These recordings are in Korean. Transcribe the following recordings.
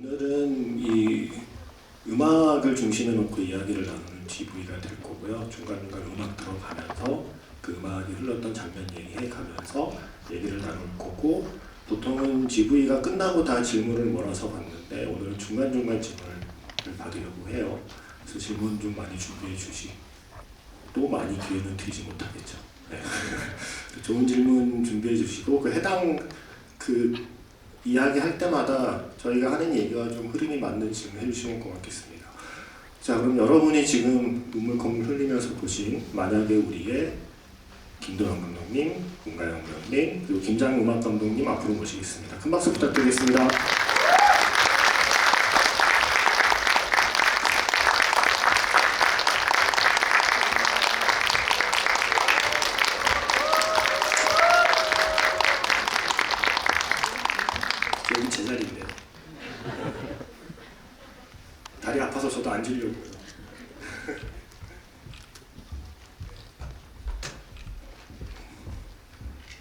오늘은 이 음악을 중심에 놓고 이야기를 나누는 GV가 될 거고요. 중간중간 음악 들어가면서 그 음악이 흘렀던 장면 얘기해 가면서 얘기를 나눌 거고, 보통은 GV가 끝나고 다 질문을 몰아서 받는데 오늘은 중간중간 질문을 받으려고 해요. 그래서 질문 좀 많이 준비해 주시고 또 많이 기회는 드리지 못하겠죠. 네. 좋은 질문 준비해 주시고 해당 이야기 할 때마다 저희가 하는 얘기와 좀 흐름이 맞는 질문 해주시면 고맙겠습니다. 자, 그럼 여러분이 지금 눈물 콩 흘리면서 보신 만약에 우리의 김도영 감독님, 문가영 배우님, 그리고 김장우 음악 감독님 앞으로 모시겠습니다. 큰 박수 부탁드리겠습니다. 여기 제 자리인데요. 다리 아파서 저도 앉으려고요.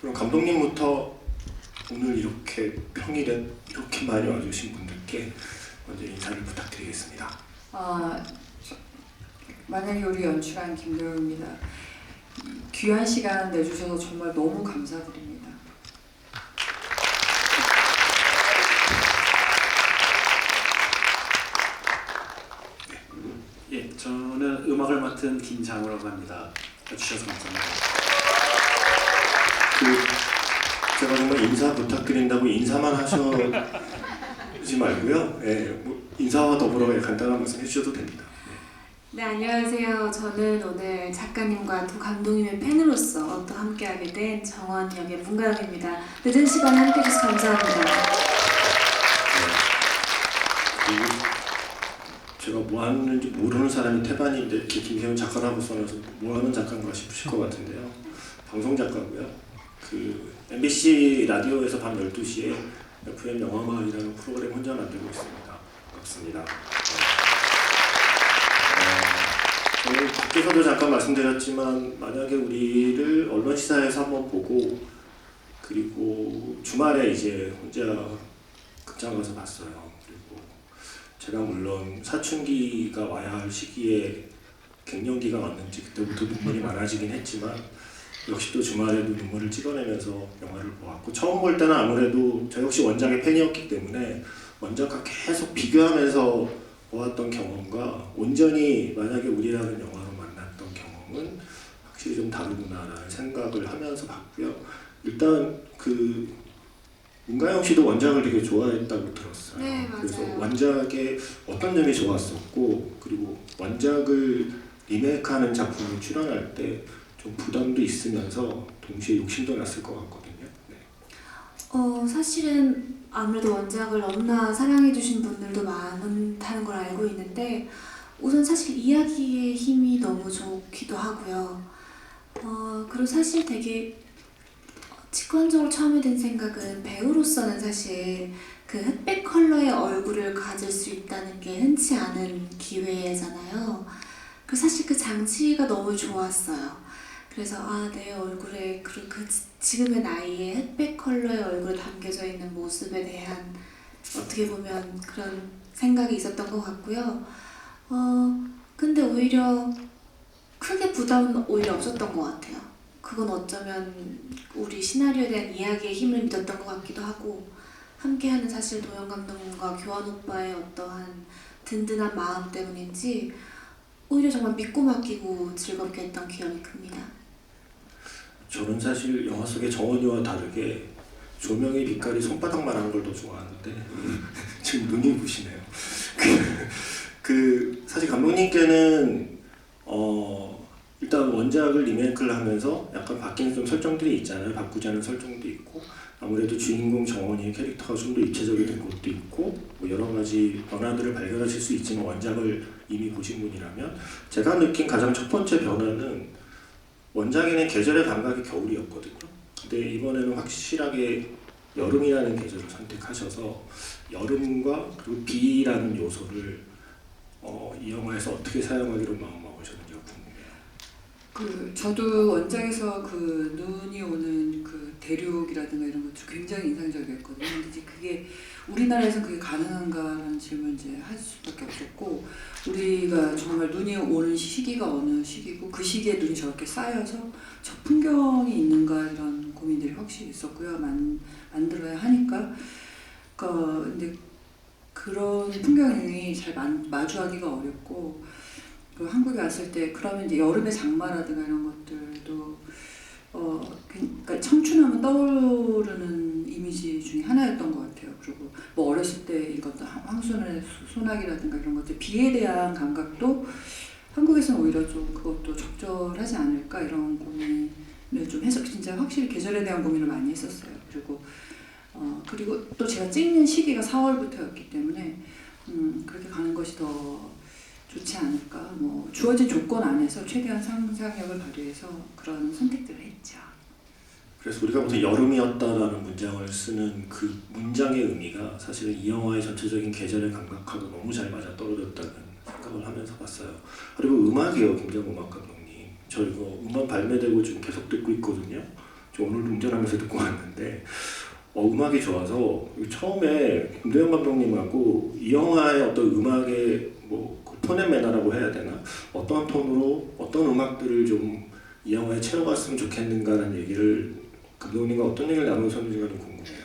그럼 감독님부터 오늘 이렇게 평일에 이렇게 많이 와주신 분들께 먼저 인사를 부탁드리겠습니다. 만약에 우리 연출한 김도영입니다. 귀한 시간 내주셔서 정말 너무 감사드립니다. 예, 저는 음악을 맡은 김장우라고 합니다. 와주셔서 감사합니다. 제가 정말 인사 부탁드린다고 인사만 하시지 말고요. 인사와 더불어 간단한 말씀 해주셔도 됩니다. 네, 안녕하세요. 저는 오늘 작가님과 두 감독님의 팬으로서 또 함께하게 된 정원 역의 문가영입니다. 늦은 시간에 함께해 주셔서 감사합니다. 제가 뭐 하는지 모르는 사람이 태반인데 이렇게 김세훈 작가라고 써놔서 뭐 하는 작가인가 싶으실 것 같은데요. 방송 작가고요. MBC 라디오에서 밤 12시에 FM 영화마을이라는 프로그램 혼자 만들고 있습니다. 반갑습니다. 저는 밖에서도 잠깐 말씀드렸지만 만약에 우리를 언론 시사에서 한번 보고 그리고 주말에 이제 혼자 극장 가서 봤어요. 그리고 제가 물론 사춘기가 와야 할 시기에 갱년기가 왔는지 그때부터 눈물이 많아지긴 했지만 역시 또 주말에도 눈물을 찍어내면서 영화를 보았고, 처음 볼 때는 아무래도 저 역시 원작의 팬이었기 때문에 원작과 계속 비교하면서 보았던 경험과 온전히 만약에 우리라는 영화로 만났던 경험은 확실히 좀 다르구나라는 생각을 하면서 봤고요. 일단 문가영 씨도 원작을 되게 좋아했다고 들었어요. 네, 맞아요. 그래서 원작의 어떤 점이 좋았었고, 그리고 원작을 리메이크하는 작품에 출연할 때 좀 부담도 있으면서 동시에 욕심도 났을 것 같거든요. 네. 사실은 아무래도 원작을 너무나 사랑해주신 분들도 많다는 걸 알고 있는데 우선 사실 이야기의 힘이 너무 좋기도 하고요. 그리고 사실 되게 직관적으로 처음에 든 생각은 배우로서는 사실 그 흑백 컬러의 얼굴을 가질 수 있다는 게 흔치 않은 기회잖아요. 그래서 사실 그 장치가 너무 좋았어요. 그래서 내 얼굴에 지금의 나이에 흑백 컬러의 얼굴 담겨져 있는 모습에 대한 어떻게 보면 그런 생각이 있었던 것 같고요. 근데 오히려 크게 부담은 오히려 없었던 것 같아요. 그건 어쩌면 우리 시나리오에 대한 이야기의 힘을 믿었던 것 같기도 하고, 함께하는 사실 도영 감독님과 교환 오빠의 어떠한 든든한 마음 때문인지 오히려 정말 믿고 맡기고 즐겁게 했던 기억이 큽니다. 저는 사실 영화 속의 정원이와 다르게 조명의 빛깔이 손바닥만한 걸 더 좋아하는데 지금 눈이 부시네요. 사실 감독님께는 일단 원작을 리메이크를 하면서 약간 바뀐 좀 설정들이 있잖아요. 바꾸지 않은 설정도 있고, 아무래도 주인공 정원이의 캐릭터가 좀 더 입체적이 된 것도 있고, 뭐 여러 가지 변화들을 발견하실 수 있지만 원작을 이미 보신 분이라면 제가 느낀 가장 첫 번째 변화는 원작에는 계절의 감각이 겨울이었거든요. 근데 이번에는 확실하게 여름이라는 계절을 선택하셔서 여름과 그리고 비라는 요소를 이 영화에서 어떻게 사용하기로 마음먹으셨는지 궁금해요. 저도 원작에서 눈이 오는 대륙이라든가 이런 것들 굉장히 인상적이었거든요. 근데 이제 그게 우리나라에서 그게 가능한가라는 질문 이제 할 수밖에 없었고, 우리가 정말 눈이 오는 시기가 어느 시기고 그 시기에 눈이 저렇게 쌓여서 저 풍경이 있는가 이런 고민들이 확실히 있었고요. 만들어야 하니까. 근데 그런 풍경이 잘 마주하기가 어렵고, 그리고 한국에 왔을 때 그러면 이제 여름의 장마라든가 이런 것들도 그러니까 청춘하면 떠오르는 이미지 중에 하나였던 것 같아요. 그리고 뭐 어렸을 때 읽었던 황순의 소나기라든가 이런 것들, 비에 대한 감각도 한국에서는 오히려 좀 그것도 적절하지 않을까 이런 고민을 좀 해서 진짜 확실히 계절에 대한 고민을 많이 했었어요. 그리고 또 제가 찍는 시기가 4월부터였기 때문에 그렇게 가는 것이 더 좋지 않을까. 뭐 주어진 조건 안에서 최대한 상상력을 발휘해서 그런 선택들을 했죠. 그래서 우리가 보통 여름이었다라는 문장을 쓰는 그 문장의 의미가 사실은 이 영화의 전체적인 계절의 감각하고 너무 잘 맞아 떨어졌다는 생각을 하면서 봤어요. 그리고 음악이요, 김장우 음악 감독님. 저 이거 음원 발매되고 지금 계속 듣고 있거든요. 저 오늘 운전하면서 듣고 왔는데 음악이 좋아서 처음에 김도영 감독님하고 이 영화의 어떤 음악의 뭐 톤의 매너라고 해야 되나? 어떤 톤으로 어떤 음악들을 좀 이 영화에 채워갔으면 좋겠는가라는 얘기를 감독님과 어떤 얘기를 나누셨는지가 좀 궁금해요.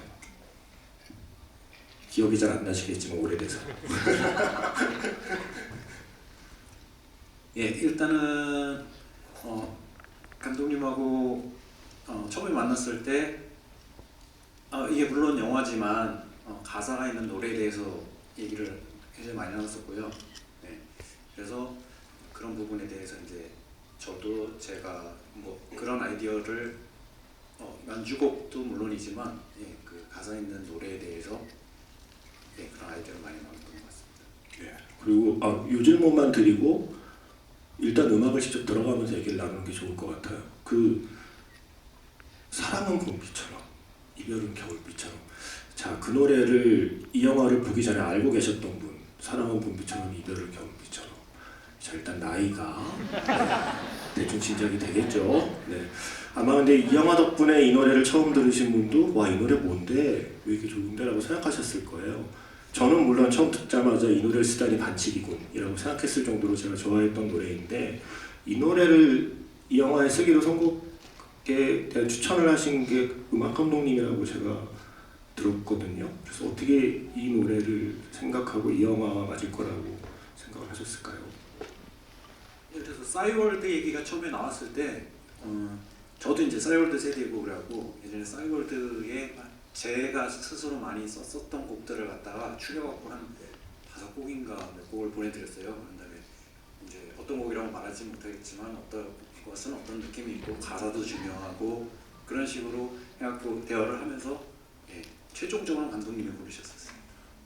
기억이 잘 안 나시겠지만 오래돼서. 예, 일단은 감독님하고 처음에 만났을 때 이게 물론 영화지만 가사가 있는 노래에 대해서 얘기를 굉장히 많이 나눴었고요. 네, 그래서 그런 부분에 대해서 이제 저도 제가 뭐 그런 아이디어를 연주곡도 물론이지만 그 가사 있는 노래에 대해서 그런 아이디어를 많이 나눴던 것 같습니다. 그리고 요 질문만 드리고 일단 음악을 직접 들어가면서 얘기를 나누는 게 좋을 것 같아요. 그 사랑은 봄비처럼 이별은 겨울비처럼. 자, 그 노래를 이 영화를 보기 전에 알고 계셨던 분, 사랑은 봄비처럼 이별은 겨울비처럼. 자, 일단 나이가 대충 짐작이 되겠죠. 네. 아마 근데 이 영화 덕분에 이 노래를 처음 들으신 분도 와, 이 노래 뭔데? 왜 이렇게 좋은데? 라고 생각하셨을 거예요. 저는 물론 처음 듣자마자 이 노래를 쓰다니 반칙이군 이라고 생각했을 정도로 제가 좋아했던 노래인데, 이 노래를 이 영화에 쓰기로 선곡에 대한 추천을 하신 게 음악 감독님이라고 제가 들었거든요. 그래서 어떻게 이 노래를 생각하고 이 영화가 맞을 거라고 생각을 하셨을까요? 그래서 싸이월드 얘기가 처음에 나왔을 때 저도 이제 싸이월드 세대고 그래갖고 예전에 싸이월드에 제가 스스로 많이 썼었던 곡들을 갖다가 추려갖고 한 5곡인가 몇 곡을 보내드렸어요. 그다음에 이제 어떤 곡이라고 말하지 못하겠지만 어떤 것은 어떤 느낌이 있고 가사도 중요하고 그런 식으로 해갖고 대화를 하면서 최종적으로 감독님이 고르셨었어요.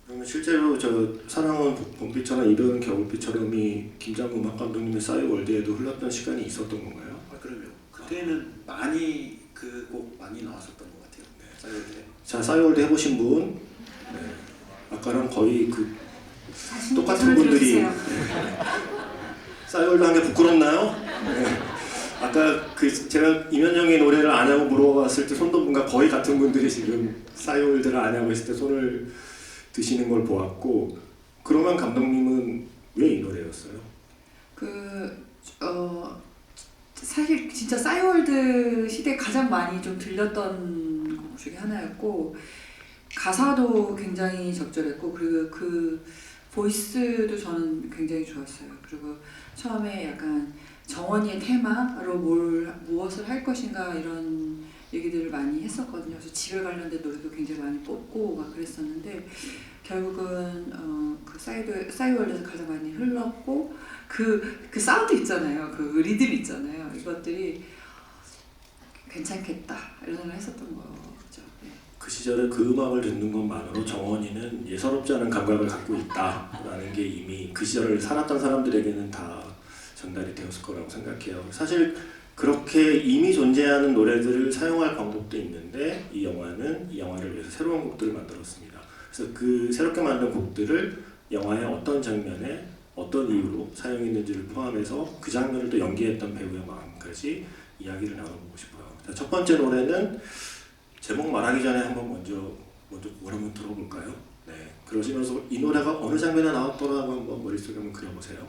그러면 실제로 저 사랑은 봄비처럼 이별은 겨울비처럼이 김장우 음악 감독님의 싸이월드에도 흘렀던 시간이 있었던 건가요? 그러면 그때는 많이 그 곡 많이 나왔었던 것 같아요. 싸이월드에. 자, 싸이월드 해보신 분, 네. 아까랑 거의 그 자신 있게 똑같은 손을 분들이 들어주세요. 싸이월드 한 게 부끄럽나요? 네. 아까 그 제가 이면영의 노래를 아냐고 물어봤을 때 손든 분과 거의 같은 분들이 지금 싸이월드를 아냐고 했을 때 손을 드시는 걸 보았고, 그러면 감독님은 왜 이 노래였어요? 사실 진짜 싸이월드 시대에 가장 많이 좀 들렸던 곡 중에 하나였고, 가사도 굉장히 적절했고, 그리고 그 보이스도 저는 굉장히 좋았어요. 그리고 처음에 약간 정원이의 테마로 무엇을 할 것인가 이런 얘기들을 많이 했었거든요. 그래서 집에 관련된 노래도 굉장히 많이 뽑고 막 그랬었는데, 결국은 그 싸이월드에서 가장 많이 흘렀고, 그 사운드 있잖아요. 그 리듬 있잖아요. 이것들이 괜찮겠다 이런 생각을 했었던 거죠. 네. 그 시절에 그 음악을 듣는 것만으로 정원이는 예사롭지 않은 감각을 갖고 있다라는 게 이미 그 시절을 살았던 사람들에게는 다 전달이 되었을 거라고 생각해요. 사실 그렇게 이미 존재하는 노래들을 사용할 방법도 있는데, 이 영화는 이 영화를 위해서 새로운 곡들을 만들었습니다. 그래서 그 새롭게 만든 곡들을 영화의 어떤 장면에 어떤 이유로 사용했는지를 포함해서 그 장면을 또 연기했던 배우의 마음까지 이야기를 나눠보고 싶어요. 자, 첫 번째 노래는 제목 말하기 전에 한번 먼저 그걸 한번 들어볼까요? 네. 그러시면서 이 노래가 어느 장면에 나왔더라 하고 한번 머릿속에 한번 그려보세요.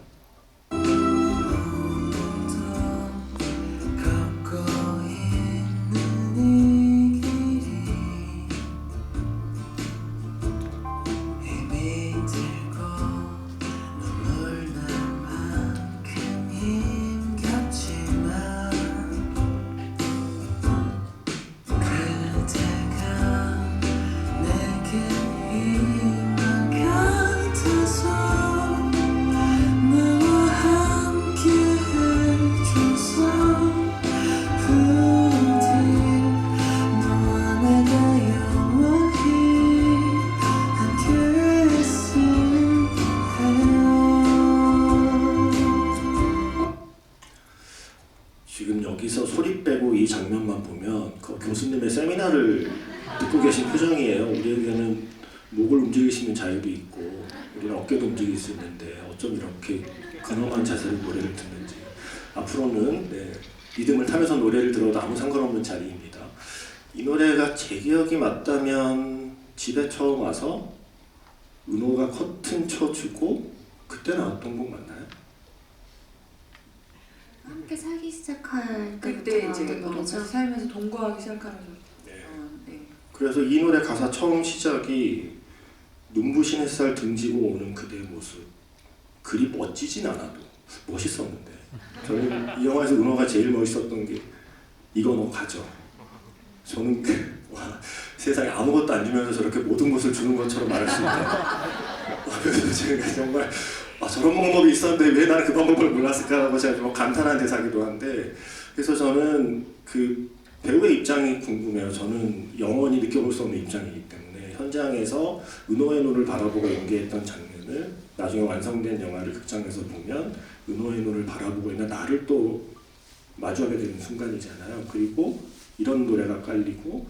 지금 여기서 소리 빼고 이 장면만 보면 그 교수님의 세미나를 듣고 계신 표정이에요. 우리에게는 목을 움직일 수 있는 자유도 있고 우리는 어깨도 움직일 수 있는데 어쩜 이렇게 근엄한 자세로 노래를 듣는지. 앞으로는 리듬을 타면서 노래를 들어도 아무 상관없는 자리입니다. 이 노래가 제 기억이 맞다면 집에 처음 와서 은호가 커튼 쳐주고 그때 나왔던 곡 맞나요? 함께 살기 시작할 때부터 그때 이제 나왔던 노래죠. 같이 살면서 동거하기 시작하면서. 네. 네. 그래서 이 노래 가사 처음 시작이 눈부신 햇살 등지고 오는 그대의 모습. 그리 멋지진 않아도 멋있었는데 저는 이 영화에서 은호가 제일 멋있었던 게 이거 너 가져. 저는 와, 세상에 아무것도 안 주면서 저렇게 모든 것을 주는 것처럼 말할 수 있다. 그래서 제가 정말 저런 방법이 있었는데 왜 나는 그 방법을 몰랐을까라고 제가 좀 감탄한 대사기도 한데, 그래서 저는 그 배우의 입장이 궁금해요. 저는 영원히 느껴볼 수 없는 입장이기 때문에 현장에서 은호의 눈을 바라보고 연기했던 장면을 나중에 완성된 영화를 극장에서 보면 은호의 눈을 바라보고 있는 나를 또 마주하게 되는 순간이잖아요. 그리고 이런 노래가 깔리고,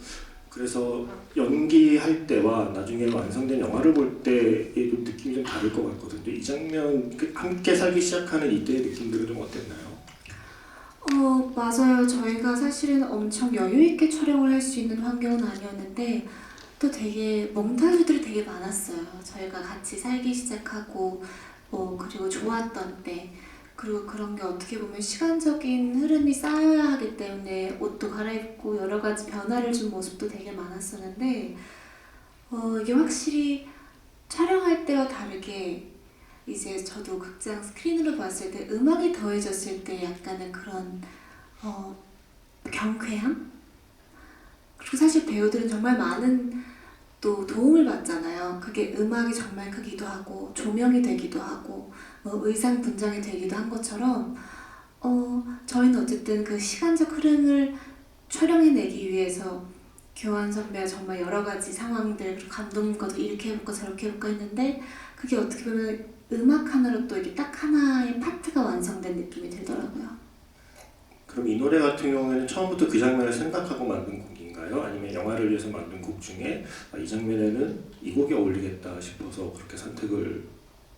그래서 연기할 때와 나중에 완성된 영화를 볼 때의 느낌이 좀 다를 것 같거든요. 이 장면, 함께 살기 시작하는 이때의 느낌들은 좀 어땠나요? 맞아요. 저희가 사실은 엄청 여유 있게 촬영을 할 수 있는 환경은 아니었는데 또 되게 몽타주들이 되게 많았어요. 저희가 같이 살기 시작하고 그리고 좋았던 때, 그리고 그런 게 어떻게 보면 시간적인 흐름이 쌓여야 하기 때문에 옷도 갈아입고 여러 가지 변화를 준 모습도 되게 많았었는데 이게 확실히 촬영할 때와 다르게 이제 저도 극장 스크린으로 봤을 때 음악이 더해졌을 때 약간은 그런 경쾌함? 그리고 사실 배우들은 정말 많은 또 도움을 받잖아요. 그게 음악이 정말 크기도 하고 조명이 되기도 하고 의상 분장이 되기도 한 것처럼 저희는 어쨌든 그 시간적 흐름을 촬영해내기 위해서 교환 선배가 정말 여러 가지 상황들, 그리고 감독님과도 이렇게 해볼까 저렇게 해볼까 했는데 그게 어떻게 보면 음악 하나로 또 이렇게 딱 하나의 파트가 완성된 느낌이 들더라고요. 그럼 이 노래 같은 경우에는 처음부터 그 장면을 생각하고 만든 곡인가요? 아니면 영화를 위해서 만든 곡 중에 이 장면에는 이 곡이 어울리겠다 싶어서 그렇게 선택을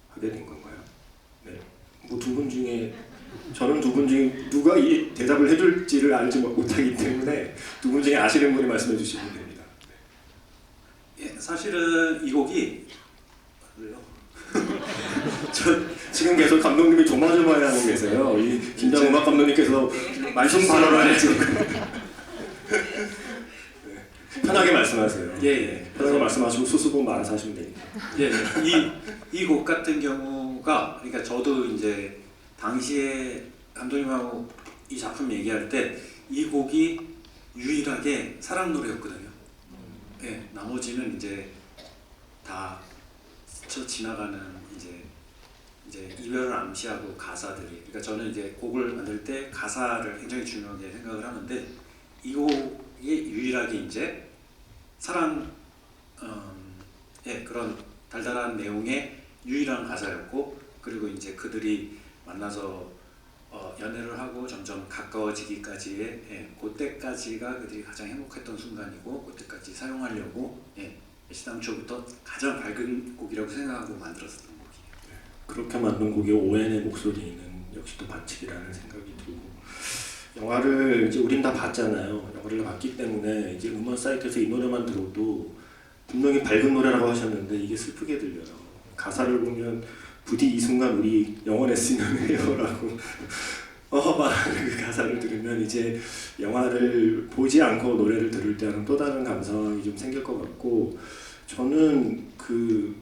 하게 된 건가요? 네. 뭐 두 분 중에, 저는 두 분 중에 누가 이 대답을 해줄지를 알지 못하기 때문에 두 분 중에 아시는 분이 말씀해 주시면 됩니다. 네. 예, 사실은 이 곡이 저 지금 계속 감독님이 조마조마해하고 계세요. 이 김장 음악 감독님께서 말씀 발언을 해주고 편하게 말씀하세요. 예. 편하게 말씀하시고 수습은 말아서 하시면 되니까. 예, 이 곡 같은 경우가, 그러니까 저도 이제 당시에 감독님하고 이 작품 얘기할 때 이 곡이 유일하게 사랑 노래였거든요. 예, 나머지는 이제 다 스쳐 지나가는 이제 이별을 암시하고 가사들이, 그러니까 저는 이제 곡을 만들 때 가사를 굉장히 중요하게 생각을 하는데 이 곡이 유일하게 이제 사랑 그런 달달한 내용의 유일한 가사였고, 그리고 이제 그들이 만나서 연애를 하고 점점 가까워지기까지의 그때까지가 그들이 가장 행복했던 순간이고, 그때까지 사용하려고 시당초부터 가장 밝은 곡이라고 생각하고 만들었었던 곡이에요. 그렇게 만든 곡의 오웬의 목소리는 역시 또 반칙이라는 생각이 들고, 영화를 이제 우린 다 봤잖아요. 영화를 봤기 때문에 이제 음악 음원 사이트에서 이 노래만 들어도 분명히 밝은 노래라고 하셨는데 이게 슬프게 들려요. 가사를 보면 부디 이 순간 우리 영원했으면 해요라고 말하는 그 가사를 들으면 이제 영화를 보지 않고 노래를 들을 때는 또 다른 감성이 좀 생길 것 같고, 저는 그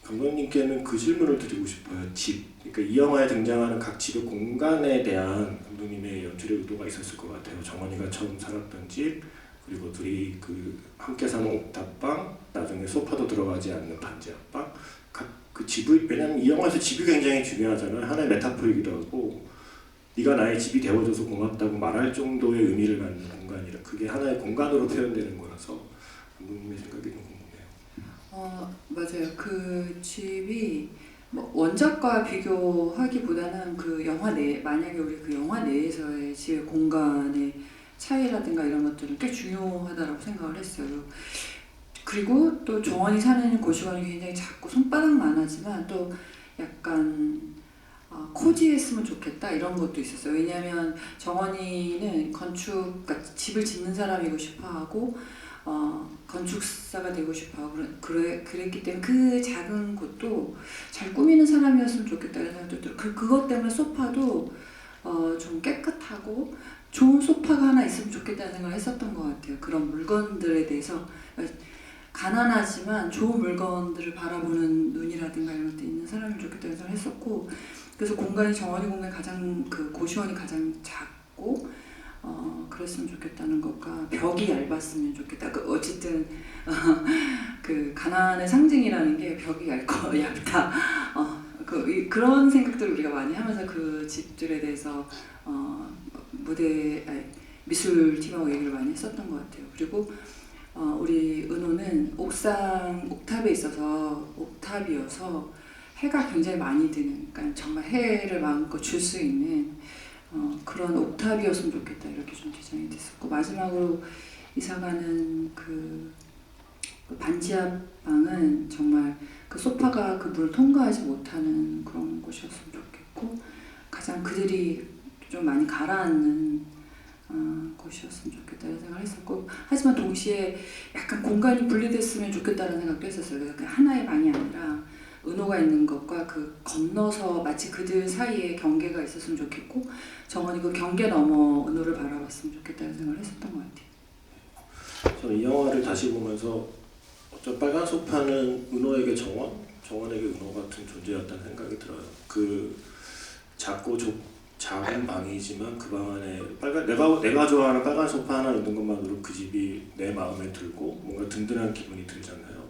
감독님께는 그 질문을 드리고 싶어요. 집. 그러니까 이 영화에 등장하는 각 집의 공간에 대한 감독님의 연출의 의도가 있었을 것 같아요. 정원이가 처음 살았던 집, 그리고 둘이 그 함께 사는 옥탑방, 나중에 소파도 들어가지 않는 반지 앞방. 그 집을, 왜냐면 이 영화에서 집이 굉장히 중요하잖아요. 하나의 메타포이기도 하고, 네가 나의 집이 되어줘서 고맙다고 말할 정도의 의미를 갖는 공간이라, 그게 하나의 공간으로 표현되는 거라서 감독님의 생각이 좀 궁금해요. 맞아요. 그 집이 뭐 원작과 비교하기보다는 그 영화 내, 만약에 우리 그 영화 내에서의 집의 공간의 차이라든가 이런 것들은 꽤 중요하다고 생각을 했어요. 그리고 또 정원이 사는 고시원이 굉장히 작고 손바닥만 하지만 또 약간 코지했으면 좋겠다 이런 것도 있었어요. 왜냐하면 정원이는 그러니까 집을 짓는 사람이고 싶어하고 건축사가 되고 싶어하고 그랬기 때문에 그 작은 곳도 잘 꾸미는 사람이었으면 좋겠다는 생각도 들어요. 그것 때문에 소파도 좀 깨끗하고 좋은 소파가 하나 있으면 좋겠다는 생각을 했었던 것 같아요. 그런 물건들에 대해서 가난하지만 좋은 물건들을 바라보는 눈이라든가 이런 것도 있는 사람이 좋겠다는 생각을 했었고, 그래서 공간이 정원이 공간이 가장 그 고시원이 가장 작고 그랬으면 좋겠다는 것과 벽이 얇았으면 좋겠다. 어쨌든 그 가난의 상징이라는 게 벽이 얇다. 그런 생각들을 우리가 많이 하면서 그 집들에 대해서 미술팀하고 얘기를 많이 했었던 것 같아요. 그리고 우리 은호는 옥탑에 있어서 옥탑이어서 해가 굉장히 많이 드는, 그러니까 정말 해를 마음껏 줄 수 있는 그런 옥탑이었으면 좋겠다 이렇게 좀 디자인이 됐었고, 마지막으로 이사가는 그 반지하 방은 정말 그 소파가 그 물을 통과하지 못하는 그런 곳이었으면 좋겠고, 가장 그들이 좀 많이 가라앉는 곳이었으면 좋겠다는 생각을 했었고, 하지만 동시에 약간 공간이 분리됐으면 좋겠다는 생각도 했었어요. 그러니까 하나의 방이 아니라 은호가 있는 것과 그 건너서 마치 그들 사이에 경계가 있었으면 좋겠고, 정원이 그 경계 넘어 은호를 바라봤으면 좋겠다는 생각을 했었던 것 같아요. 저는 이 영화를 다시 보면서 어떤 빨간 소파는 은호에게 정원에게 은호 같은 존재였다는 생각이 들어요. 그 작고 작은 방이지만 그 방 안에 내가 좋아하는 빨간 소파 하나 있는 것만으로 그 집이 내 마음에 들고 뭔가 든든한 기분이 들잖아요.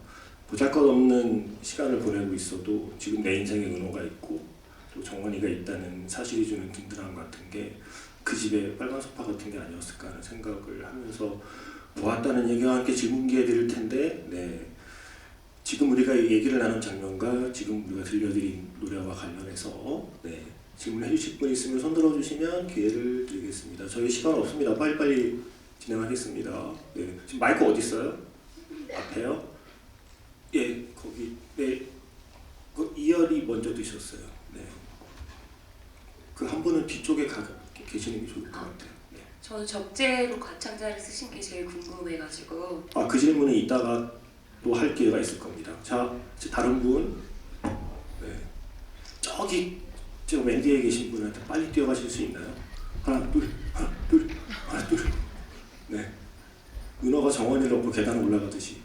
보잘것없는 시간을 보내고 있어도 지금 내 인생에 은호가 있고 또 정원이가 있다는 사실이 주는 든든함 같은 게 그 집에 빨간 소파 같은 게 아니었을까 하는 생각을 하면서 보았다는 얘기와 함께 질문기에 드릴 텐데, 지금 우리가 얘기를 나눈 장면과 지금 우리가 들려드린 노래와 관련해서 질문해 주실 분 있으면 손 들어주시면 기회를 드리겠습니다. 저희 시간 없습니다. 빨리빨리 진행하겠습니다. 지금 마이크 어디 있어요? 앞에요? 예, 거기. 그 이열이 먼저 드셨어요. 그 한 분은 뒤쪽에 계시는 게 좋을 것 같아요. 저는 적재로 관창자를 쓰신 게 제일 궁금해가지고. 그 질문은 이따가 또 할 기회가 있을 겁니다. 자, 다른 분. 저기 저 맨 뒤에 계신 분한테 빨리 뛰어가실 수 있나요? 하나 둘. 은호가 정원이를 업고 계단을 올라가듯이.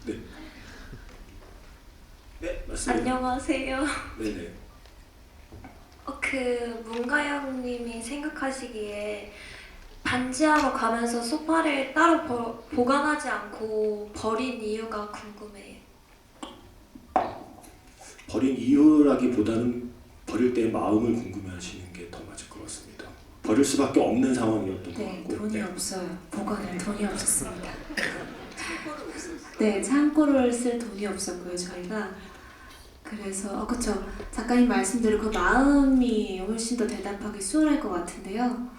맞습니다. 안녕하세요. 네네. 문가영님이 생각하시기에 반지하러 가면서 소파를 따로 보관하지 않고 버린 이유가 궁금해요. 버린 이유라기보다는 버릴 때의 마음을 궁금해하시는 게 더 맞을 것 같습니다. 버릴 수밖에 없는 상황이었던 것 같고. 돈이 없어요. 보관할 돈이 없었습니다. 창고를 쓸 돈이 없었고요, 저희가. 그래서 그쵸, 작가님 말씀대로 그 마음이 훨씬 더 대답하기 수월할 것 같은데요.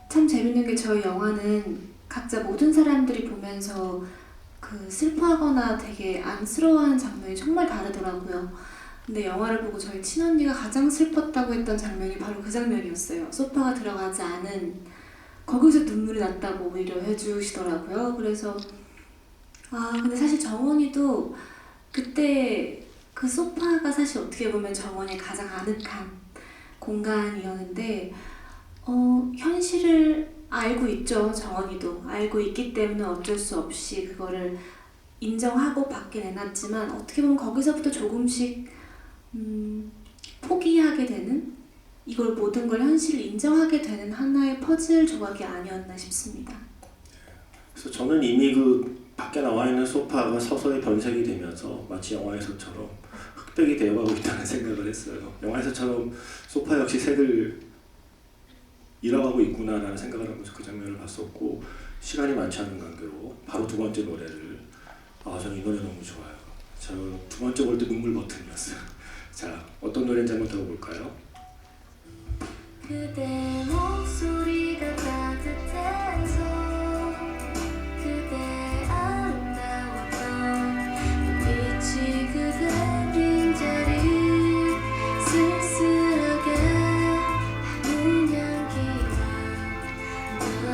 참 재밌는 게 저희 영화는 각자 모든 사람들이 보면서 그 슬퍼하거나 되게 안쓰러워하는 장면이 정말 다르더라고요. 근데 영화를 보고 저희 친언니가 가장 슬펐다고 했던 장면이 바로 그 장면이었어요. 소파가 들어가지 않은 거기서 눈물이 났다고 오히려 해주시더라고요. 그래서 근데 사실 정원이도 그때 그 소파가 사실 어떻게 보면 정원이 가장 아늑한 공간이었는데 현실을 알고 있죠. 정원이도 알고 있기 때문에 어쩔 수 없이 그거를 인정하고 밖에 내놨지만 어떻게 보면 거기서부터 조금씩 포기하게 되는, 이걸 모든 걸 현실을 인정하게 되는 하나의 퍼즐 조각이 아니었나 싶습니다. 그래서 저는 이미 그 밖에 나와 있는 소파가 서서히 변색이 되면서 마치 영화에서처럼 흑백이 되어가고 있다는 생각을 했어요. 영화에서처럼 소파 역시 색을 잃어가고 있구나라는 생각을 하면서 그 장면을 봤었고, 시간이 많지 않은 관계로 바로 두 번째 노래를 저는 이 노래 너무 좋아요. 저 두 번째 볼 때 눈물 버튼이었어요. 자, 어떤 노래인지 한번 들어볼까요? 그대 목소리가 따뜻해서 그대 아름다웠던 빛이 그대 빈자리 쓸쓸하게 하는 향기가 날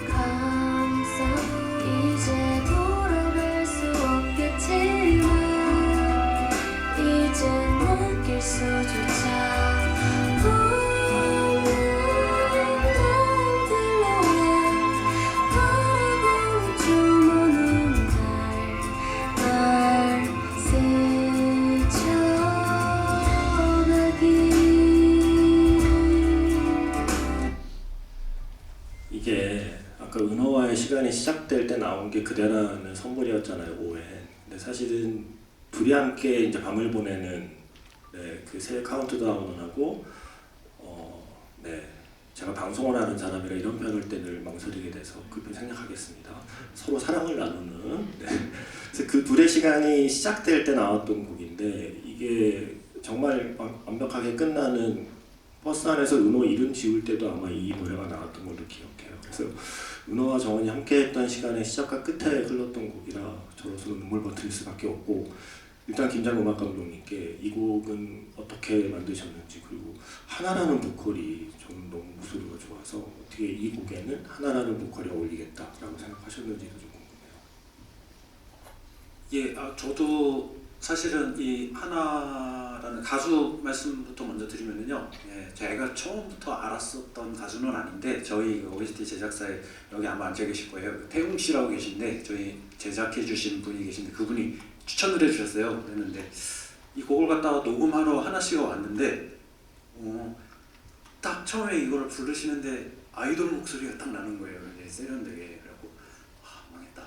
감싸. 이제 돌아갈 수 없겠지만 이제 느낄 수조차 이게 아까 은호와의 시간이 시작될 때 나온 게 그대라는 선물이었잖아요, 오해. 근데 사실은 둘이 함께 이제 밤을 보내는 그 새 카운트다운을 하고 제가 방송을 하는 사람이라 이런 표현을 때 늘 망설이게 돼서 그 표현 생략하겠습니다. 서로 사랑을 나누는. 그래서 그 둘의 시간이 시작될 때 나왔던 곡인데 이게 정말 완벽하게 끝나는 버스 안에서 은호 이름 지울 때도 아마 이 노래가 나왔던 걸로 기억해요. 그래서 은호와 정원이 함께했던 시간의 시작과 끝에 흘렀던 곡이라 저로서는 눈물 버튼일 수밖에 없고, 일단 김장 음악 감독님께 이 곡은 어떻게 만드셨는지, 그리고 하나라는 보컬이 저는 너무 목소리가 좋아서 어떻게 이 곡에는 하나라는 보컬이 어울리겠다라고 생각하셨는지도 좀 궁금해요. 예, 저도 사실은 이 하나라는 가수 말씀부터 먼저 드리면요, 제가 처음부터 알았었던 가수는 아닌데 저희 OST 제작사에 여기 아마 앉아 계실 거예요. 태웅 씨라고 계신데 저희 제작해 주신 분이 계신데 그분이 추천을 해주셨어요. 그랬는데 이 곡을 갖다가 녹음하러 하나 씨가 왔는데 딱 처음에 이걸 부르시는데 아이돌 목소리가 딱 나는 거예요. 이제 세련되게. 그래갖고 망했다.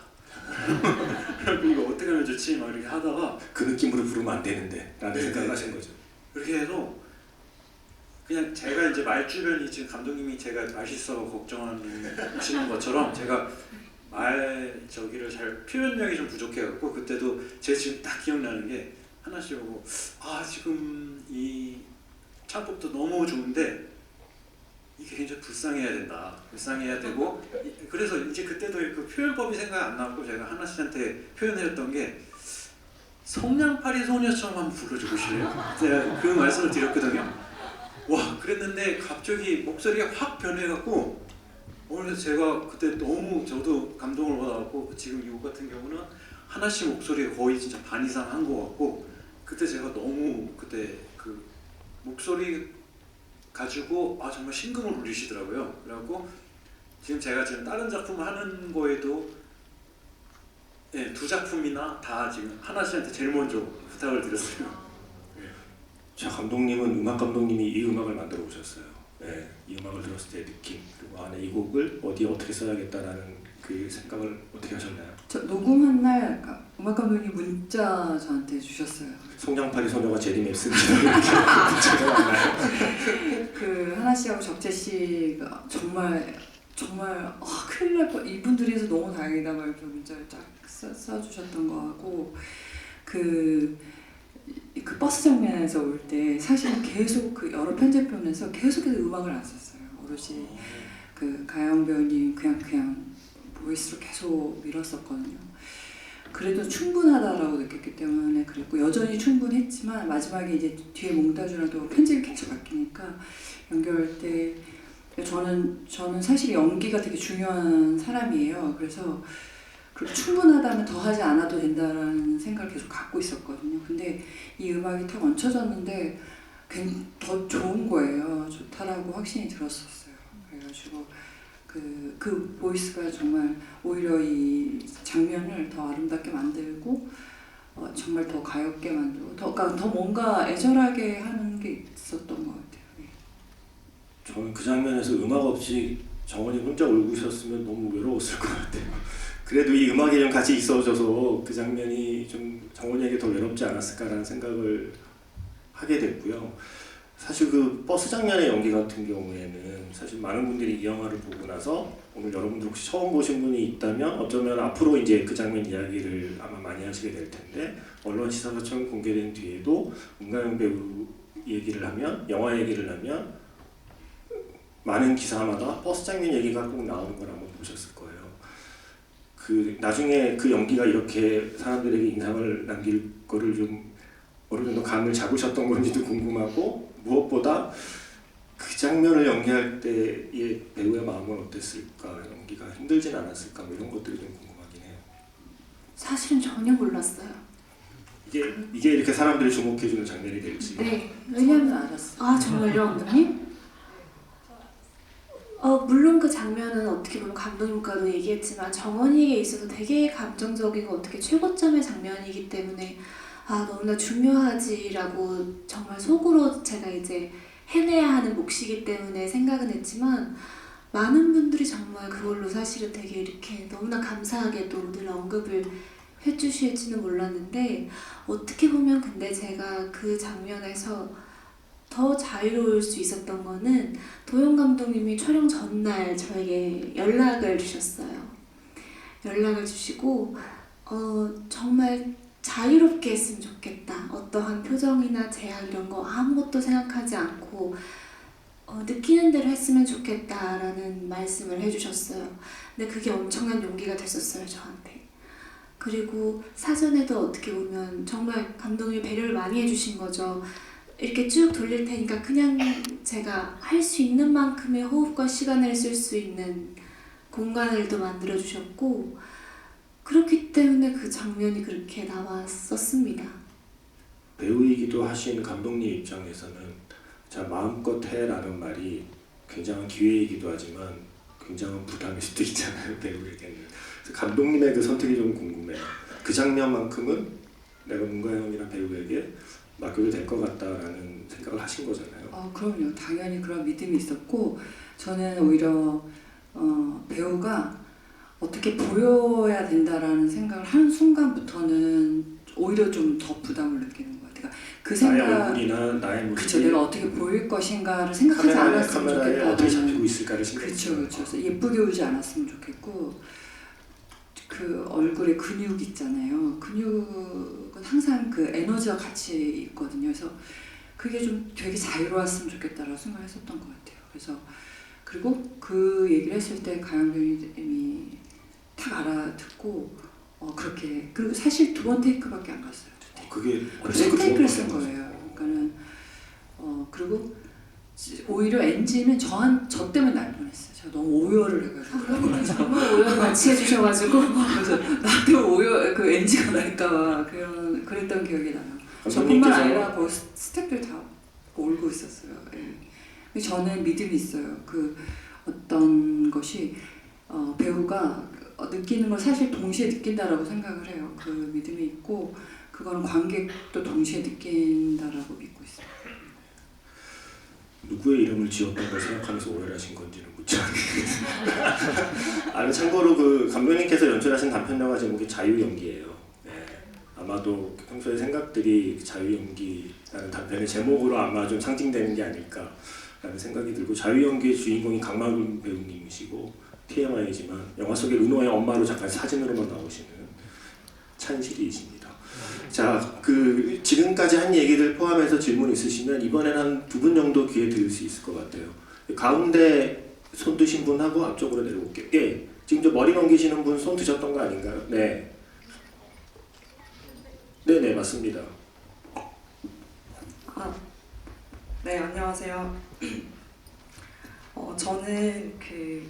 그래갖고 이거 어떻게 하면 좋지? 막 이렇게 하다가 그 느낌으로 부르면 안 되는데 라는 생각을 하신 거죠. 그렇게 해서 그냥 제가 이제 말주변이 지금 감독님이 제가 맛있어 걱정하시는 것처럼 제가 저기를 잘 표현력이 좀 부족해갖고 그때도 제 지금 딱 기억나는 게 하나씩 오고 지금 이 창법도 너무 좋은데 이게 굉장히 불쌍해야 된다. 불쌍해야 되고 그래서 이제 그때도 그 표현법이 생각 안 나고 제가 하나 씨한테 표현했던 게 성냥팔이 소녀처럼 한번 불러주고 싶어요. 제가 그 말씀을 드렸거든요. 와, 그랬는데 갑자기 목소리가 확 변해갖고 그래서 제가 그때 너무 저도 감동을 받아갖고 지금 이 곡 같은 경우는 하나씩 목소리가 거의 진짜 반 이상 한 것 같고 그때 제가 너무 그때 그 목소리 가지고 정말 심금을 울리시더라고요. 그래갖고 지금 제가 지금 다른 작품을 하는 거에도 두 작품이나 다 지금 하나 씨한테 제일 먼저 부탁을 드렸어요. 자, 감독님은 음악 감독님이 이 음악을 만들어 오셨어요. 이 음악을 들었을 때의 느낌, 그리고 안에 이 곡을 어디에 어떻게 써야겠다라는 그 생각을 어떻게 하셨나요? 저 녹음한 날 음악 감독님 문자 저한테 주셨어요. 성냥팔이 소녀가 제리 맵스입니다. 문자가 왔나요? 그 하나 씨하고 적재 씨가 정말 큰일 날 뻔. 이분들이 해서 너무 다행이다 막 이렇게 문자를 쫙 써주셨던 거 하고 그 버스 장면에서 올 때 사실 계속 그 여러 편집본에서 계속해서 음악을 안 썼어요. 오롯이 그 가영 배우님 그냥 보이스로 계속 밀었었거든요. 그래도 충분하다라고 느꼈기 때문에 그랬고 여전히 충분했지만 마지막에 이제 뒤에 몽타주랑 또 편집이 계속 바뀌니까 연결할 때 저는 사실 연기가 되게 중요한 사람이에요. 그래서 그렇게 충분하다면 더 하지 않아도 된다라는 생각을 계속 갖고 있었거든요. 근데 이 음악이 딱 얹혀졌는데 더 좋은 거예요. 좋다라고 확신이 들었었어요. 그래가지고 그 보이스가 정말 오히려 이 장면을 더 아름답게 만들고 정말 더 가엽게 만들고 그러니까 더 뭔가 애절하게 하는 게 있었던 것 같아요. 예. 저는 그 장면에서 음악 없이 정원이 혼자 울고 있었으면 너무 외로웠을 것 같아요. 그래도 이 음악이 좀 같이 있어줘서 그 장면이 좀 정원이에게 더 외롭지 않았을까라는 생각을 하게 됐고요. 사실 그 버스 장면의 연기 같은 경우에는 사실 많은 분들이 이 영화를 보고 나서 오늘 여러분들 혹시 처음 보신 분이 있다면 어쩌면 앞으로 이제 그 장면 이야기를 아마 많이 하시게 될 텐데, 언론 시사가 처음 공개된 뒤에도 문가영 배우 얘기를 하면, 영화 얘기를 하면 많은 기사마다 버스 장면 얘기가 꼭 나오는 걸 한번 보셨을 거예요. 그 나중에 그 연기가 이렇게 사람들에게 인상을 남길 거를 좀 어느 정도 감을 잡으셨던 건지도 궁금하고, 무엇보다 그 장면을 연기할 때의 배우의 마음은 어땠을까, 연기가 힘들진 않았을까, 뭐 이런 것들이 좀 궁금하긴 해요. 사실은 전혀 몰랐어요. 이게 이렇게 사람들이 주목해주는 장면이 될지. 네, 저는 왜냐면 알았어요. 아 정말요, 감독님? 물론 그 장면은 어떻게 보면 감독님과도 얘기했지만 정원이에게 있어서 되게 감정적이고 어떻게 최고점의 장면이기 때문에 너무나 중요하지라고 정말 속으로 제가 이제 해내야 하는 몫이기 때문에 생각은 했지만, 많은 분들이 정말 그걸로 사실은 되게 이렇게 너무나 감사하게도 늘 언급을 해주실지는 몰랐는데, 어떻게 보면 근데 제가 그 장면에서 더 자유로울 수 있었던 거는 도영 감독님이 촬영 전날 저에게 연락을 주셨어요. 연락을 주시고 정말 자유롭게 했으면 좋겠다. 어떠한 표정이나 제약 이런 거 아무것도 생각하지 않고 느끼는 대로 했으면 좋겠다라는 말씀을 해주셨어요. 근데 그게 엄청난 용기가 됐었어요, 저한테. 그리고 사전에도 어떻게 보면 정말 감독님이 배려를 많이 해주신 거죠. 이렇게 쭉 돌릴 테니까 그냥 제가 할 수 있는 만큼의 호흡과 시간을 쓸 수 있는 공간을 또 만들어 주셨고, 그렇기 때문에 그 장면이 그렇게 나왔었습니다. 배우이기도 하신 감독님 입장에서는 자, 마음껏 해라는 말이 굉장한 기회이기도 하지만 굉장한 부담일 수도 있잖아요, 배우에게는. 그래서 감독님의 그 선택이 좀 궁금해요. 그 장면만큼은 내가 문가영이라는 배우에게 맡겨도 될 것 같다라는 생각을 하신 거잖아요. 그럼요. 당연히 그런 믿음이 있었고, 저는 오히려 배우가 어떻게 보여야 된다라는 생각을 하는 순간부터는 오히려 좀 더 부담을 느끼는 것 같아요. 그 나의 생각, 얼굴이나 나의 모습이 그쵸, 내가 어떻게 보일 것인가를 생각하지 않았으면 카메라에 좋겠다. 어떻게 잡히고 있을까를 신경 그렇죠, 쓰는 그렇죠. 그래서 예쁘게 오지 않았으면 좋겠고, 그 얼굴에 근육 있잖아요. 근육은 항상 그 에너지와 같이 있거든요. 그래서 그게 좀 되게 자유로웠으면 좋겠다라고 생각했었던 것 같아요. 그래서 그리고 그 얘기를 했을 때 가영 배우님이 탁 알아듣고 그렇게, 그리고 사실 2번 테이크밖에 안 갔어요. 2 테이크. 그게 그래서 테이크를 쓴 거예요. 그러니까는 그리고 오히려 NG는 저 때문에 날 뻔했어요. 제가 너무 오열을 해가지고. 감독님이 정말 오열 같이 해주셔가지고 그래서 나도 오열 그 NG가 날까봐 그랬던 기억이 나요. 저뿐만 아니라 거기 스태프들 다 울고 있었어요. 예. 저는 믿음이 있어요. 그 어떤 것이 배우가 느끼는 걸 사실 동시에 느낀다라고 생각을 해요. 그 믿음이 있고 그거는 관객도 동시에 느낀다라고 믿고 있어요. 누구의 이름을 지었던 걸 생각하면서 오해하신 건지는 묻지 않겠습니다. 참고로 그 감독님께서 연출하신 단편 영화 제목이 자유연기예요. 네. 아마도 평소의 생각들이 자유연기라는 단편의 제목으로 아마 좀 상징되는 게 아닐까라는 생각이 들고, 자유연기의 주인공이 강마루 배우님이시고 TMI이지만 영화 속에 은호의 엄마로 잠깐 사진으로만 나오시는 찬실이십니다. 자, 그 지금까지 한 얘기를 포함해서 질문 있으시면 이번엔 한 2분 정도 기회 드릴 수 있을 것 같아요. 가운데 손 드신 분하고 앞쪽으로 내려올게요. 예, 지금 저 머리 넘기시는 분 손 드셨던 거 아닌가요? 네. 네네, 맞습니다. 네, 안녕하세요. 저는 그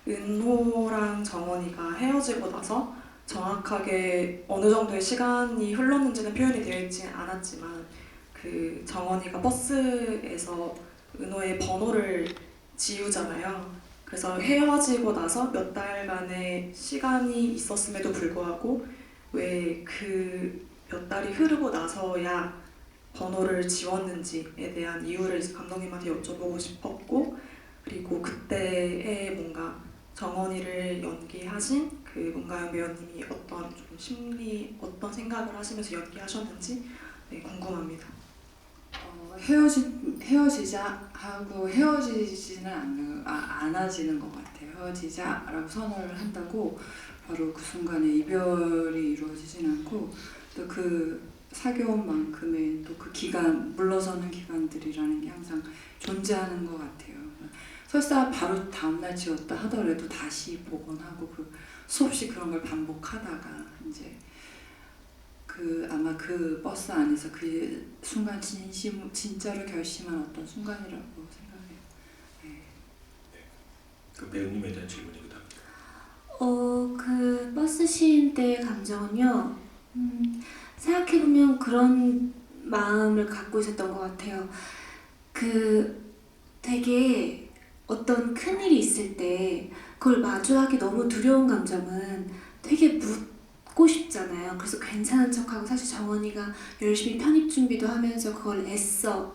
은호랑 정원이가 헤어지고 나서 정확하게 어느 정도의 시간이 흘렀는지는 표현이 되어 있지 않았지만 그 정원이가 버스에서 은호의 번호를 지우잖아요. 그래서 헤어지고 나서 몇 달간의 시간이 있었음에도 불구하고 왜 그 몇 달이 흐르고 나서야 번호를 지웠는지에 대한 이유를 감독님한테 여쭤보고 싶었고, 그리고 그때의 뭔가 정원이를 연기하신 그 문가영 배우님이 어떤 좀 어떤 생각을 하시면서 연기하셨는지 궁금합니다. 헤어지자 하고 헤어지지는 안 하지는 것 같아요. 헤어지자라고 선언을 한다고 바로 그 순간에 이별이 이루어지진 않고, 또 그 사귀어온 만큼의 또 그 기간, 물러서는 기간들이라는 게 항상 존재하는 것 같아요. 설사 바로 다음날 지웠다 하더라도 다시 복원하고 그 수없이 그런 걸 반복하다가 이제 아마 그 버스 안에서 그 순간 진짜로 결심한 어떤 순간이라고 생각해요. 네. 그 배우님에 대한 질문이거든. 그 버스 시인 때의 감정은요, 생각해보면 그런 마음을 갖고 있었던 것 같아요. 되게 어떤 큰일이 있을 때 그걸 마주하기 너무 두려운 감정은 되게 묻고 싶잖아요. 그래서 괜찮은 척하고, 사실 정원이가 열심히 편입 준비도 하면서 그걸 애써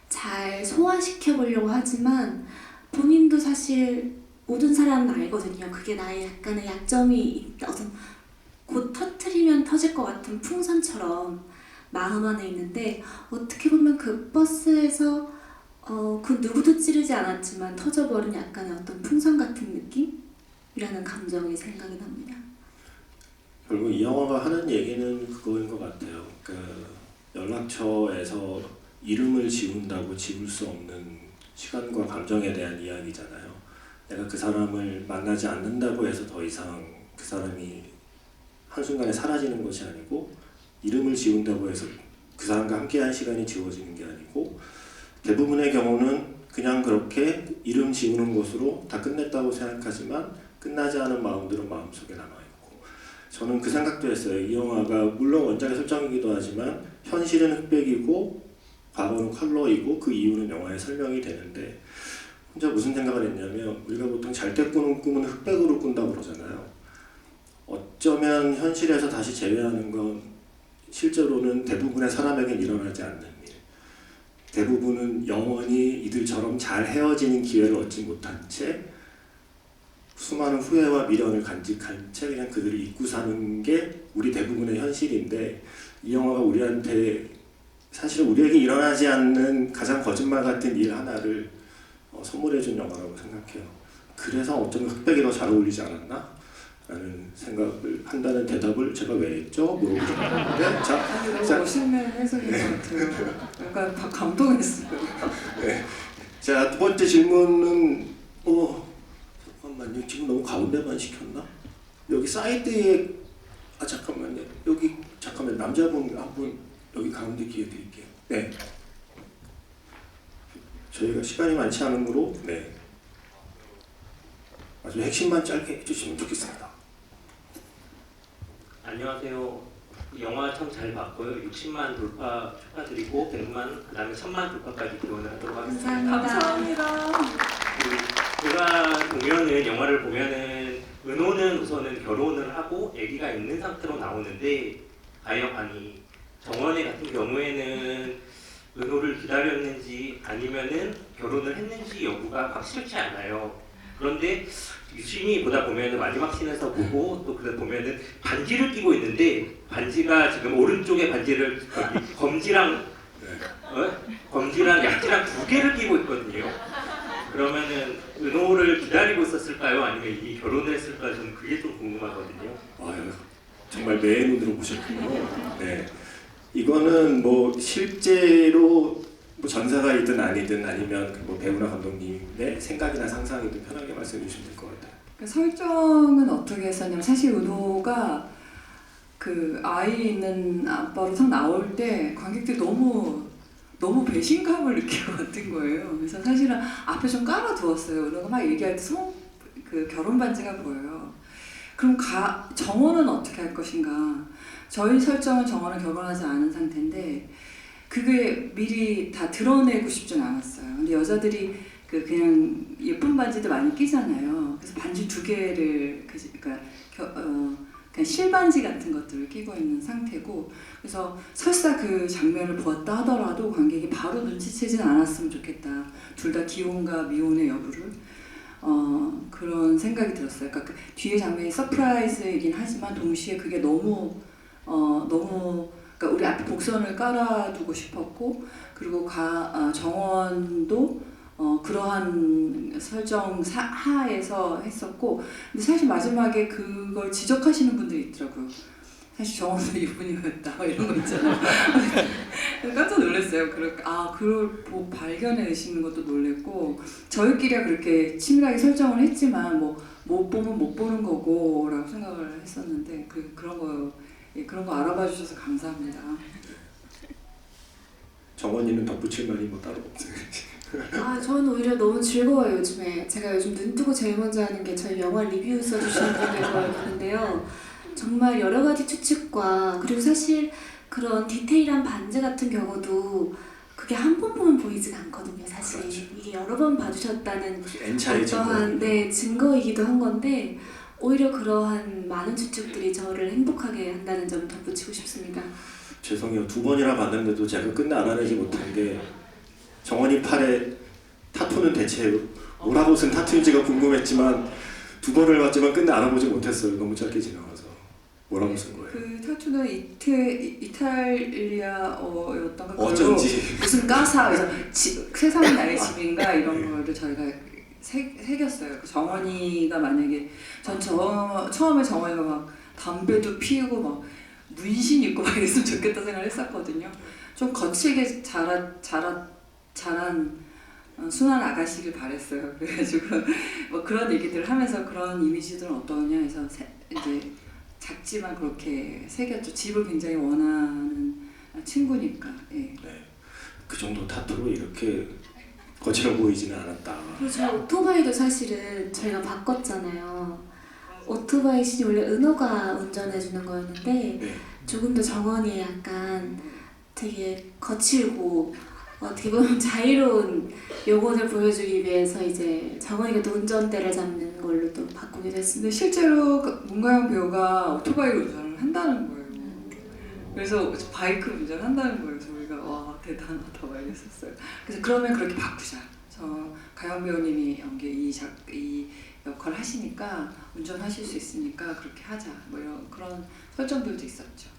잘 소화시켜 보려고 하지만 본인도 사실 모든 사람은 알거든요. 그게 나의 약간의 약점이 있다. 어떤 곧 터트리면 터질 것 같은 풍선처럼 마음 안에 있는데, 어떻게 보면 그 버스에서 그 누구도 찌르지 않았지만 터져버린 약간의 어떤 풍선 같은 느낌이라는 감정이 생각이 납니다. 결국 이 영화가 하는 얘기는 그거인 것 같아요. 그 연락처에서 이름을 지운다고 지울 수 없는 시간과 감정에 대한 이야기잖아요. 내가 그 사람을 만나지 않는다고 해서 더 이상 그 사람이 한순간에 사라지는 것이 아니고, 이름을 지운다고 해서 그 사람과 함께한 시간이 지워지는 게 아니고, 대부분의 경우는 그냥 그렇게 이름 지우는 것으로 다 끝냈다고 생각하지만 끝나지 않은 마음들은 마음속에 남아있고, 저는 그 생각도 했어요. 이 영화가 물론 원작의 설정이기도 하지만 현실은 흑백이고 과거는 컬러이고 그 이유는 영화에 설명이 되는데, 혼자 무슨 생각을 했냐면, 우리가 보통 잘 때 꾸는 꿈은 흑백으로 꾼다고 그러잖아요. 어쩌면 현실에서 다시 재회하는 건 실제로는 대부분의 사람에겐 일어나지 않는 일. 대부분은 영원히 이들처럼 잘 헤어지는 기회를 얻지 못한 채 수많은 후회와 미련을 간직한 채 그냥 그들이 잊고 사는 게 우리 대부분의 현실인데, 이 영화가 우리한테 사실은 우리에게 일어나지 않는 가장 거짓말 같은 일 하나를 선물해준 영화라고 생각해요. 그래서 어쩌면 흑백이 더 잘 어울리지 않았나? 라는 생각을 한다는 대답을 제가 왜 했죠? 물어보셨는데 너무 멋있는 해석인 것 같아요. 약간 감동했어요. 네. 자, 두 번째 질문은 잠깐만요. 지금 너무 가운데만 시켰나? 여기 사이드에 잠깐만요. 여기 잠깐만, 남자분 한 분 여기 가운데 기회 드릴게요. 네. 저희가 시간이 많지 않으므로 아주 핵심만 짧게 해주시면 좋겠습니다. 안녕하세요. 이 영화 참 잘 봤고요. 60만 돌파 축하드리고 100만, 그다음에 1000만 돌파까지 기원하도록 하겠습니다. 감사합니다. 제가 보면은 영화를 보면은 은호는 우선은 결혼을 하고 아기가 있는 상태로 나오는데, 아니 정원의 같은 경우에는 은호를 기다렸는지 아니면은 결혼을 했는지 여부가 확실치 않아요. 그런데 유심히 보다 보면은 마지막 씬에서 보고 또 그다 보면은 반지를 끼고 있는데, 반지가 지금 오른쪽에 반지를 검지랑 약지랑 두 개를 끼고 있거든요. 그러면은 은호를 기다리고 있었을까요? 아니면 이미 결혼을 했을까? 저는 그게 좀 궁금하거든요. 아유, 정말 내 눈으로 보셨군요. 네, 이거는 뭐 실제로 뭐 전사가 있든 아니든 아니면 뭐 배우나 감독님의 생각이나 상상이든 편하게 말씀해 주시면 될 것 같아요. 그 설정은 어떻게 했었냐면, 사실 은호가 그 아이 있는 아빠로 딱 나올 때 관객들이 너무 너무 배신감을 느낄 것 같은 거예요. 그래서 사실은 앞에 좀 깔아두었어요. 은호가 막 얘기할 때 그 결혼 반지가 보여요. 그럼 정원은 어떻게 할 것인가? 저희 설정은 정원은 결혼하지 않은 상태인데 그게 미리 다 드러내고 싶진 않았어요. 근데 여자들이 그냥 예쁜 반지도 많이 끼잖아요. 그래서 반지 2개를 그냥 실반지 같은 것들을 끼고 있는 상태고, 그래서 설사 그 장면을 보았다 하더라도 관객이 바로 눈치채진 않았으면 좋겠다. 둘 다 기혼과 미혼의 여부를 그런 생각이 들었어요. 그러니까 그 뒤에 장면이 서프라이즈이긴 하지만 동시에 그게 너무 그러니까 우리 앞에 복선을 깔아두고 싶었고, 그리고 정원도 그러한 설정 하에서 했었고, 근데 사실 마지막에 그걸 지적하시는 분들이 있더라고요. 사실 정원도 이분이었다 이런 거 있잖아요. 깜짝 놀랐어요. 그걸 발견해내시는 것도 놀랬고, 저희끼리야 그렇게 치밀하게 설정을 했지만 못 보면 못 보는 거고라고 생각을 했었는데 그런 거 알아봐 주셔서 감사합니다. 정원이는 덧붙일 말이 뭐 따로 없어요. 저는 오히려 너무 즐거워요. 요즘에 제가 요즘 눈 뜨고 제일 먼저 하는 게 저희 영화 리뷰 써주시는 분들 거였는데요. 정말 여러 가지 추측과, 그리고 사실 그런 디테일한 반지 같은 경우도 그게 한 번 보면 보이진 않거든요. 사실 그렇죠. 이게 여러 번 봐주셨다는 N차의 어떠한 증거이기도 한 건데, 오히려 그러한 많은 추측들이 저를 행복하게 한다는 점을 덧붙이고 싶습니다. 죄송해요. 2번이나 봤는데도 제가 끝내 알아내지 못한 게, 정원이 팔에 타투는 대체 뭐라고 쓴 타투인지가 궁금했지만 2번을 봤지만 끝내 알아보지 못했어요. 너무 짧게 지나가서. 뭐라고 쓴 거예요? 그 타투는 이탈리아어였던 것 같아요. 어쩐지. 무슨 가사에서 세상은 나의 집인가 이런 거를 저희가 새겼어요. 정원이가 만약에 처음에 정원이가 막 담배도 피우고 막 문신 입고 막 이랬으면 좋겠다 생각을 했었거든요. 좀 거칠게 자란 순한 아가씨를 바랬어요. 그래가지고 그런 얘기들을 하면서 그런 이미지들은 어떠냐 해서 이제 작지만 그렇게 새겼죠. 집을 굉장히 원하는 친구니까. 예. 네. 그 정도 타투로 이렇게 거칠어 보이지는 않았다. 그리고 저 오토바이도 사실은 저희가 바꿨잖아요. 오토바이 씬이 원래 은호가 운전해주는 거였는데 네. 조금 더 정원이 약간 되게 거칠고 어떻게 보면 자유로운 요건을 보여주기 위해서 이제 정원이가 또 운전대를 잡는 걸로 또 바꾸기도 했습니다. 근데 실제로 문가영 배우가 오토바이 운전을 한다는 거예요. 그래서 바이크 운전을 한다는 거예요. 저희가 와 대단하다 막 이랬었어요. 그래서 그러면 그렇게 바꾸자. 가영 배우님이 이 역할을 하시니까 운전하실 수 있으니까 그렇게 하자. 이런 그런 설정들도 있었죠.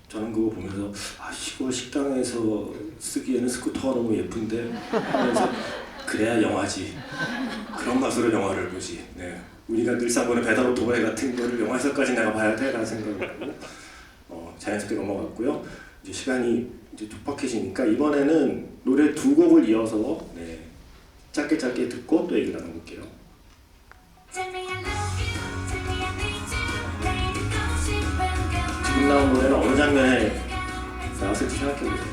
저는 그거 보면서 시골 식당에서 쓰기에는 스쿠터가 너무 예쁜데 그래서 그래야 영화지. 그런 맛으로 영화를 보지. 네. 우리가 늘상 보는 배달 오토바이 같은 거를 영화에서까지 내가 봐야 돼? 라는 생각을 하고 자연스럽게 넘어갔고요. 이제 시간이 이제 촉박해지니까 이번에는 노래 2곡을 이어서 짧게 듣고 또 얘기 나눠볼게요. 지금 나온 노래는 어느 장면에 나왔을지 생각해보세요.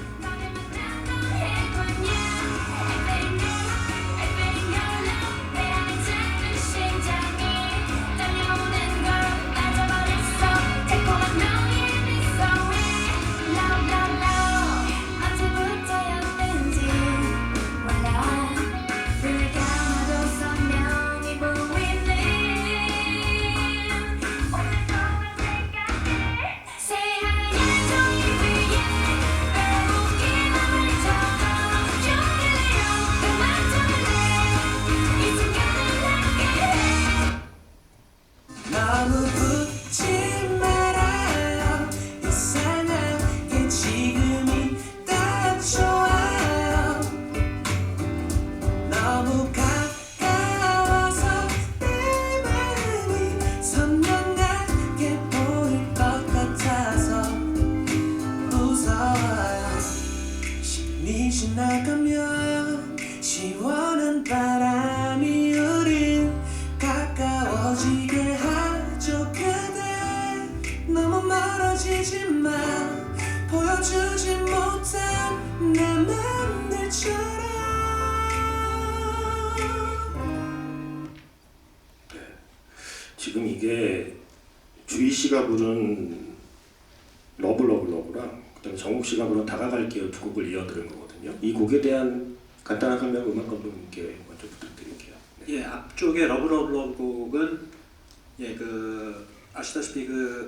지나가면 시원한 바람이 우린 가까워지게 하죠. 그대 너무 멀어지지만 보여주지 못해 나만 내처럼. 지금 이게 주희 씨가 부른 러브랑 그다음에 정욱 씨가 부른 다가갈게요 두 곡을 이어 들은 거거든요. 이 곡에 대한 간단한 설명 음악 감독님께 먼저 부탁드릴게요. 네. 예, 앞쪽에 러브 곡은 예, 아시다시피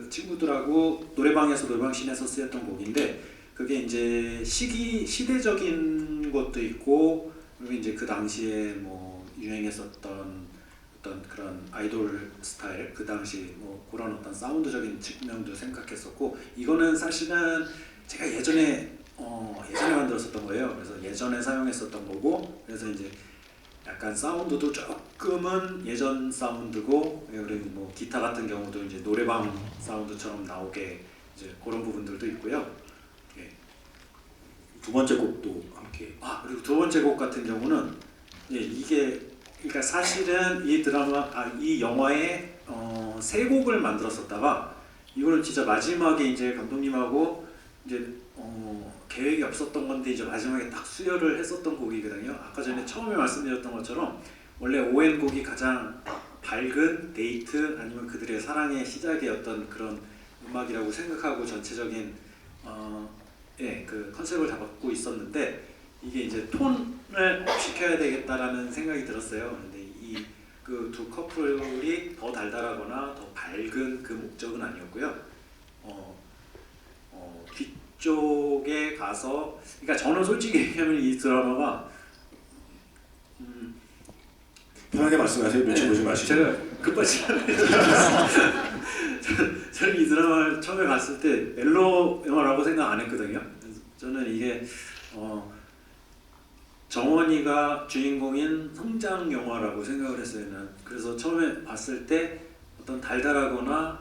친구들하고 노래방에서 노래방 씬에서 쓰였던 곡인데 그게 이제 시대적인 것도 있고 그리고 이제 그 당시에 뭐 유행했었던 어떤 그런 아이돌 스타일 그 당시 뭐 그런 어떤 사운드적인 측면도 생각했었고 이거는 사실은 제가 예전에 만들었었던 거예요. 그래서 예전에 사용했었던 거고 그래서 이제 약간 사운드도 조금은 예전 사운드고 그리고 뭐 기타 같은 경우도 이제 노래방 사운드처럼 나오게 이제 그런 부분들도 있고요. 예. 두 번째 곡도 함께. 그리고 두 번째 곡 같은 경우는 예, 이게 그러니까 사실은 이 영화에 세 곡을 만들었었다가 이거는 진짜 마지막에 이제 감독님하고 이제 계획이 없었던 건데 이제 마지막에 딱 수혈을 했었던 곡이거든요. 아까 전에 처음에 말씀드렸던 것처럼 원래 ON 곡이 가장 밝은 데이트 아니면 그들의 사랑의 시작의 어떤 그런 음악이라고 생각하고 전체적인 그 컨셉을 잡고 있었는데 이게 이제 톤을 업 시켜야 되겠다라는 생각이 들었어요. 근데 이 그 두 커플이 더 달달하거나 더 밝은 그 목적은 아니었고요. 뒤쪽에 가서 그러니까 저는 솔직히 얘기하면 이 드라마가 편하게 말씀하세요. 눈치 보지 마시고. 제가 급하지 않아요. 저는 이 드라마를 처음에 봤을 때 멜로 영화라고 생각 안 했거든요. 저는 이게 정원이가 주인공인 성장 영화라고 생각을 했어요. 그래서 처음에 봤을 때 어떤 달달하거나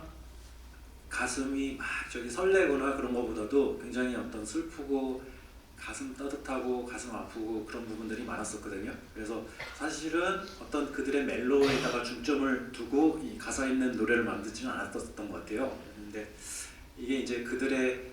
가슴이 막 설레거나 그런 것보다도 굉장히 어떤 슬프고 가슴 따뜻하고 가슴 아프고 그런 부분들이 많았었거든요. 그래서 사실은 어떤 그들의 멜로에다가 중점을 두고 이 가사 있는 노래를 만들지는 않았었던 것 같아요. 근데 이게 이제 그들의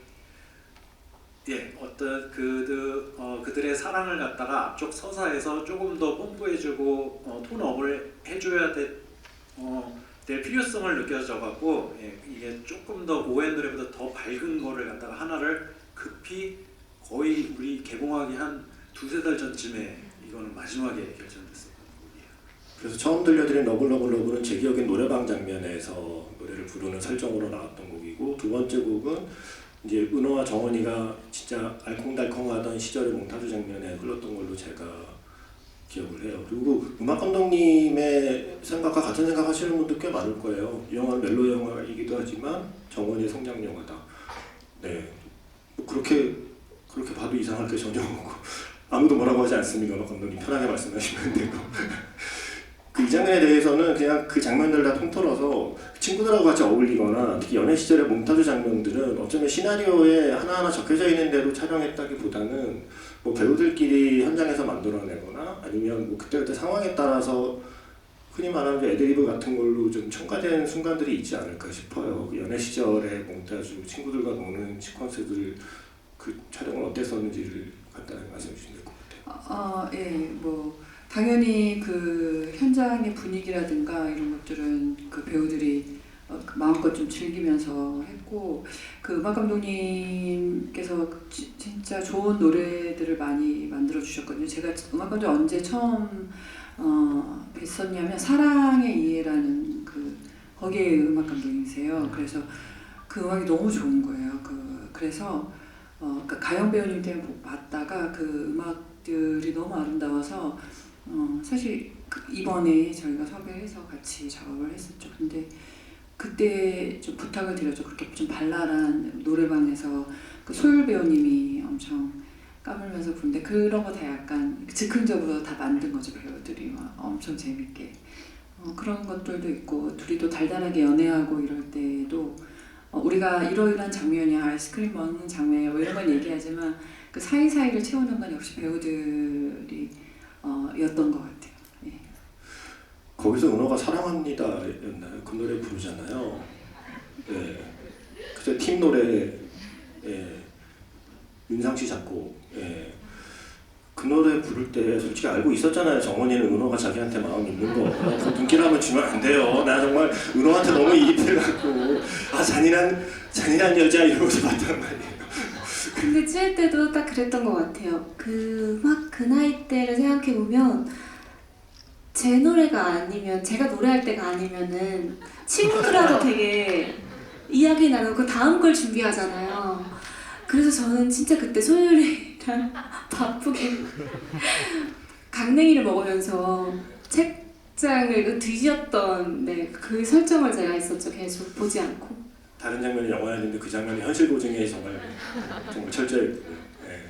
어떤 그들의 사랑을 갖다가 앞쪽 서사에서 조금 더 뽐뿌해주고 톤업을 해줘야 될 필요성을 느껴져갖고 이게 조금 더 ON 노래보다 더 밝은 거를 갖다가 하나를 급히 거의 우리 개봉하기 한 두세 달 전쯤에 이거는 마지막에 결정됐었던 곡이에요. 그래서 처음 들려드린 러브는 제 기억엔 노래방 장면에서 노래를 부르는 설정으로 나왔던 곡이고 두 번째 곡은 이제 은호와 정원이가 진짜 알콩달콩하던 시절의 몽타주 장면에 흘렀던 걸로 제가 기억을 해요. 그리고 음악 감독님의 생각과 같은 생각하시는 분도 꽤 많을 거예요. 이 영화는 멜로 영화이기도 하지만 정원이의 성장 영화다. 네, 뭐 그렇게 봐도 이상할 게 전혀 없고 아무도 뭐라고 하지 않습니다. 음악 감독님 편하게 말씀하시면 되고. 이 장면에 대해서는 그냥 그 장면들 다 통틀어서 친구들하고 같이 어울리거나 특히 연애 시절의 몽타주 장면들은 어쩌면 시나리오에 하나하나 적혀져 있는 대로 촬영했다기보다는 뭐 배우들끼리 현장에서 만들어내거나 아니면 뭐 그때그때 상황에 따라서 흔히 말하는 애드리브 같은 걸로 좀 첨가된 순간들이 있지 않을까 싶어요. 그 연애 시절의 몽타주, 친구들과 노는 시퀀스들 그 촬영은 어땠었는지를 간단하게 말씀해 주시면 될 것 같아요. 뭐 당연히 그 현장의 분위기라든가 이런 것들은 그 배우들이 마음껏 좀 즐기면서 했고 그 음악 감독님께서 진짜 좋은 노래들을 많이 만들어 주셨거든요. 제가 음악 감독 언제 처음 뵀었냐면 사랑의 이해라는 거기에 음악 감독님이세요. 그래서 그 음악이 너무 좋은 거예요. 그래서 그러니까 가영 배우님 때문에 봤다가 그 음악들이 너무 아름다워서 사실 이번에 저희가 섭외해서 같이 작업을 했었죠. 근데 그때 좀 부탁을 드렸죠. 그렇게 좀 발랄한 노래방에서 그 소율 배우님이 엄청 까불면서 부르는데 그런 거 다 약간 즉흥적으로 다 만든 거죠. 배우들이 막 엄청 재밌게 그런 것들도 있고 둘이 또 달달하게 연애하고 이럴 때도 우리가 이러이러한 장면이야 아이스크림 먹는 장면이야 뭐 이런 건 얘기하지만 그 사이사이를 채우는 건 역시 배우들이 였던 것 같아요. 예. 거기서 은호가 사랑합니다였나요? 그 노래 부르잖아요. 예. 그때 팀 노래 윤상 씨 작곡. 예. 때 솔직히 알고 있었잖아요. 정원이는 은호가 자기한테 마음 있는 거. 그 눈길하면 주면 안 돼요. 나 정말 은호한테 너무 이입해갖고 아 잔인한 여자 이러고서 봤단 말이에요. 근데 찌을 때도 딱 그랬던 것 같아요. 막 그 나이 때를 생각해 보면 제 노래가 아니면 제가 노래할 때가 아니면은 친구들하고 되게 이야기 나누고 다음 걸 준비하잖아요. 그래서 저는 진짜 그때 소율이랑 바쁘게 강냉이를 먹으면서 책장을 뒤졌던 그 설정을 제가 했었죠. 계속 보지 않고. 다른 장면이 영화였는데 그 장면이 현실 고증에 정말 철저했고요. 네.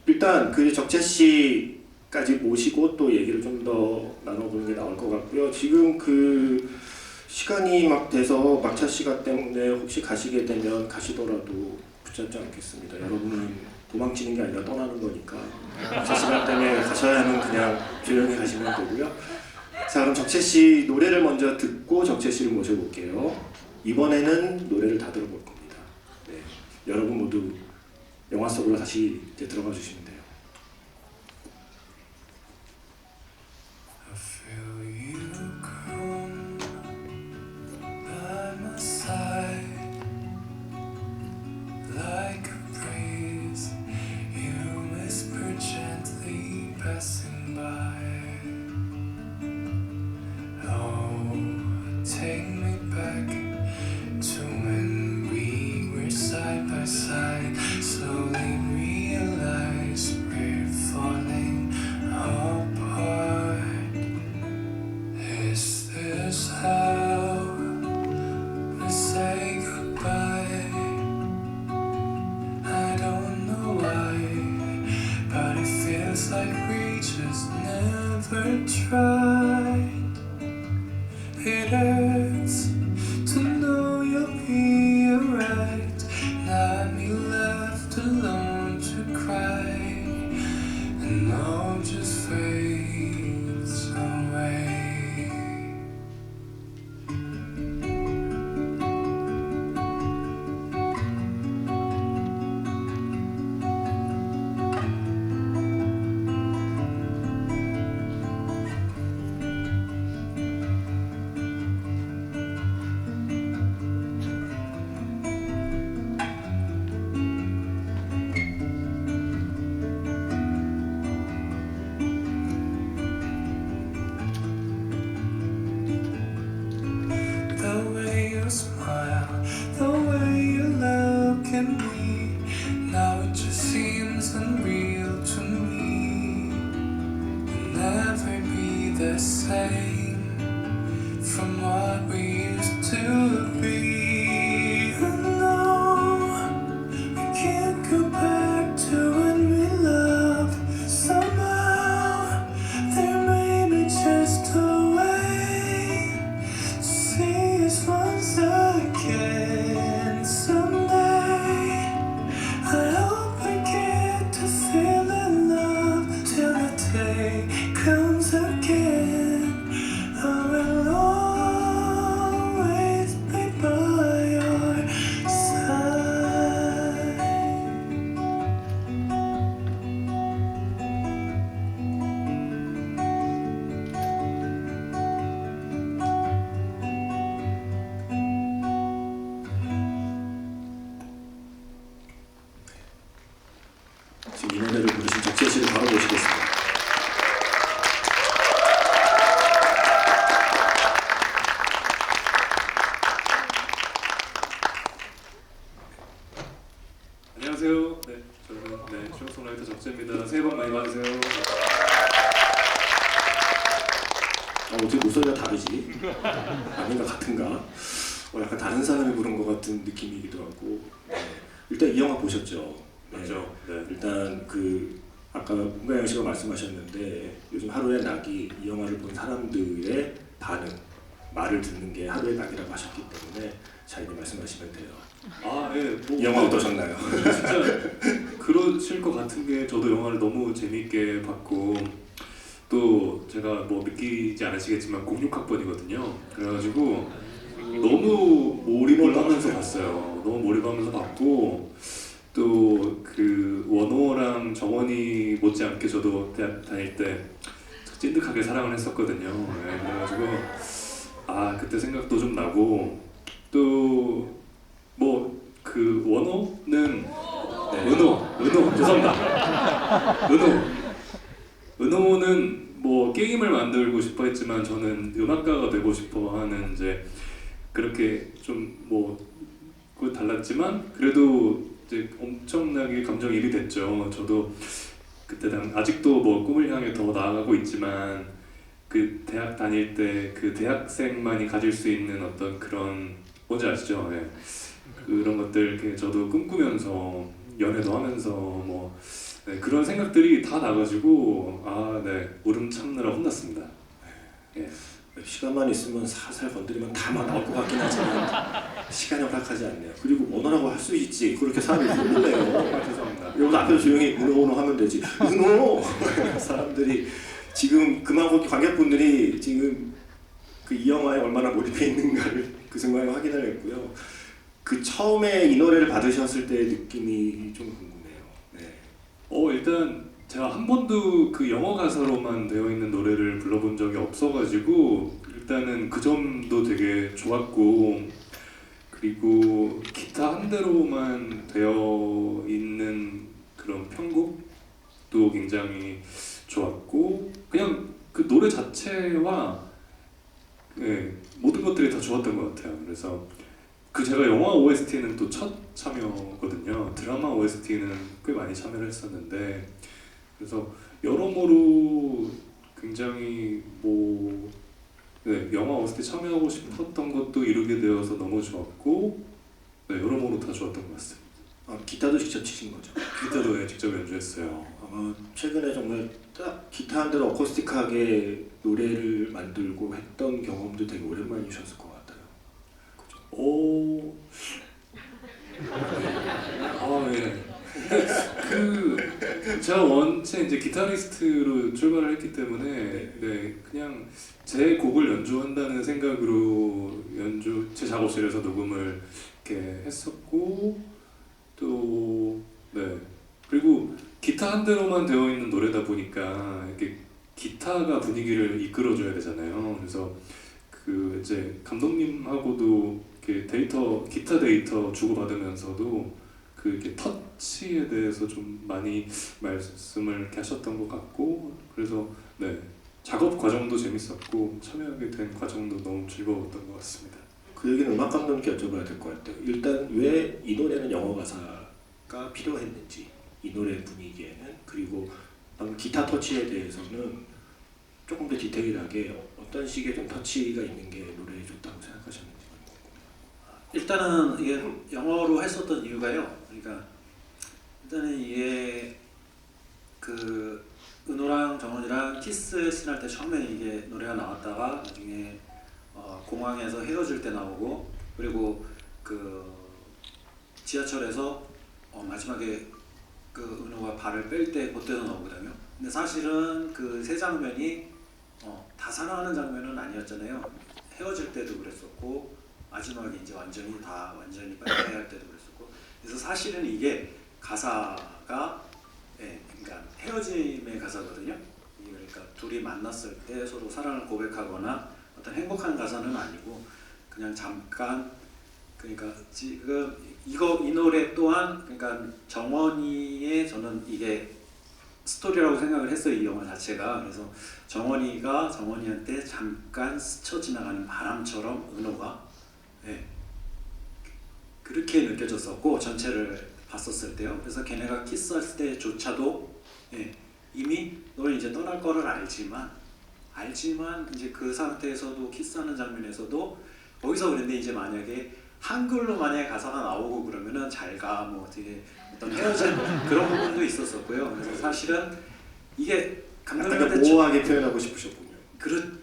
일단 그 적재 씨까지 모시고 또 얘기를 좀 더 나눠보는 게 나올 것 같고요. 지금 그 시간이 막 돼서 막차 시간 때문에 혹시 가시게 되면 가시더라도 붙잡지 않겠습니다. 여러분은 도망치는 게 아니라 떠나는 거니까 막차 시간 때문에 가셔야 하면 그냥 조용히 가시면 되고요. 자, 그럼 적재 씨 노래를 먼저 듣고 적재 씨를 모셔볼게요. 이번에는 노래를 다 들어볼 겁니다. 네, 여러분 모두 영화 속으로 다시 이제 들어가 주시면 돼요. I feel you come by my side like a breeze. You whisper gently passing by. Oh, take me back to when we were side by side. Slowly realize we're falling apart. Is this how we say goodbye? I don't know why, but it feels like we just never tried. It hurts to know you'll be alright, not me left alone to cry, and all just fades away. The way you smile, the way you look at me, now it just seems unreal to me. We'll never be the same from what we used to be. No, we can't go back to when we loved. Somehow there may be just a way. See us once again someday. I hope we get to feel in love till the day comes again. I will always be by your side. 지금 이 노래를 부르신 적재 씨를 바로 모시겠습니다. 안녕하세요. 네, 저는 싱어송라이터 적재입니다. 새해 복 많이 받으세요. 어떻게 목소리가 다르지? 아닌가 같은가? 약간 다른 사람이 부른 것 같은 느낌이기도 하고. 네. 일단 이 영화 보셨죠? 네. 맞죠? 네. 일단 아까 문가영 씨가 말씀하셨는데 요즘 하루의 낙이 이 영화를 본 사람들의 반응, 말을 듣는 게 하루의 낙이라고 하셨기 때문에 자인이 말씀하시면 돼요. 아, 예. 이 영화 어떠셨나요? 진짜 그러실 것 같은 게 저도 영화를 너무 재밌게 봤고 또 제가 뭐 믿기지 않으시겠지만 06학번이거든요. 그래가지고 너무 몰입을 하면서 봤어요. 너무 몰입하면서 봤고 또 그 원호랑 정원이 못지않게 저도 대학 다닐 때 찐득하게 사랑을 했었거든요. 네, 그래가지고 아 그때 생각도 좀 나고 또 뭐 그 원호는 은호 죄송합니다. 은호는 뭐 게임을 만들고 싶어 했지만 저는 음악가가 되고 싶어 하는 이제 그렇게 좀 뭐 그 달랐지만 그래도 이제 엄청나게 감정이입이 됐죠. 저도 그때 아직도 뭐 꿈을 향해 더 나아가고 있지만 그 대학 다닐 때 그 대학생만이 가질 수 있는 어떤 그런 뭔지 아시죠? 네. 그런 것들 이렇게 저도 꿈꾸면서 연애도 하면서 뭐 네, 그런 생각들이 다 나가지고 아 네 울음 참느라 혼났습니다. 예. 시간만 있으면 살살 건드리면 다 막 나올 것 같긴 하지만 시간이 허락하지 않네요. 그리고 원어라고 할 수 있지. 그렇게 사람이 놀래요. 죄송합니다. 여기서 앞에서 조용히 은호 하면 되지. 은호! 사람들이 지금 그만큼 관객분들이 지금 그 이 영화에 얼마나 몰입해 있는가를 그 순간에 확인을 했고요. 그 처음에 이 노래를 받으셨을 때의 느낌이 좀 궁금해요. 네. 일단 제가 한 번도 그 영어 가사로만 되어 있는 노래를 불러본 적이 없어가지고 일단은 그 점도 되게 좋았고 그리고 기타 한 대로만 되어 있는 그런 편곡도 굉장히 좋았고 그냥 그 노래 자체와 네, 모든 것들이 다 좋았던 것 같아요. 그래서 그 제가 영화 OST는 또 첫 참여거든요. 드라마 OST는 꽤 많이 참여를 했었는데 그래서 여러모로 굉장히 뭐 네, 영화 OST 참여하고 싶었던 것도 이루게 되어서 너무 좋았고 네, 여러모로 다 좋았던 것 같습니다. 아, 기타도 직접 치신 거죠? 기타도 네, 직접 연주했어요. 최근에 정말 딱 기타 한 대로 어쿠스틱하게 노래를 만들고 했던 경험도 되게 오랜만이셨을 것 같아요. 그죠? 오, 예. 그 제가 원체 이제 기타리스트로 출발을 했기 때문에 네 그냥 제 곡을 연주한다는 생각으로 제 작업실에서 녹음을 이렇게 했었고 또 네 그리고 기타 한 대로만 되어 있는 노래다 보니까 이렇게 기타가 분위기를 이끌어줘야 되잖아요. 그래서 그 이제 감독님하고도 이렇게 기타 데이터 주고받으면서도 그 이렇게 터치에 대해서 좀 많이 말씀을 이렇게 하셨던 것 같고 그래서 네 작업 과정도 재밌었고 참여하게 된 과정도 너무 즐거웠던 것 같습니다. 그 얘기는 음악 감독님께 여쭤봐야 될 것 같아요. 일단 왜 이 노래는 영어 가사가 필요했는지 이 노래 분위기에는 그리고 방금 기타 터치에 대해서는 조금 더 디테일하게 어떤 식의 좀 터치가 있는 게 노래에 좋다고 생각하셨는지 궁금해요. 일단은 이게 영어로 했었던 이유가요. 그러니까 일단은 이게 그 은호랑 정원이랑 키스 씬할 때 처음에 이게 노래가 나왔다가 나중에 공항에서 헤어질 때 나오고 그리고 그 지하철에서 마지막에 그 은호가 발을 뺄 때 그때도 나오거든요. 근데 사실은 그 세 장면이 다 사랑하는 장면은 아니었잖아요. 헤어질 때도 그랬었고 마지막에 이제 완전히 빠이빠이 할 때도 그랬었고 그래서 사실은 이게 가사가 그러니까 헤어짐의 가사거든요. 그러니까 둘이 만났을 때 서로 사랑을 고백하거나 어떤 행복한 가사는 아니고 그냥 잠깐 그러니까 지금 이 노래 또한 그러니까 정원이의 저는 이게 스토리라고 생각을 했어요. 이 영화 자체가. 그래서 정원이한테 잠깐 스쳐 지나가는 바람처럼 은호가 그렇게 느껴졌었고 전체를 봤었을 때요. 그래서 걔네가 키스할 때조차도 이미 너는 이제 떠날 거를 알지만 이제 그 상태에서도 키스하는 장면에서도 거기서 그런데 이제 만약에 한글로 만약에 가사가 나오고 그러면은 잘가 뭐 되게 어떤 헤어진 그런 부분도 있었었고요. 그래서 사실은 이게 감독님한테 모호하게 표현하고 싶으셨군요.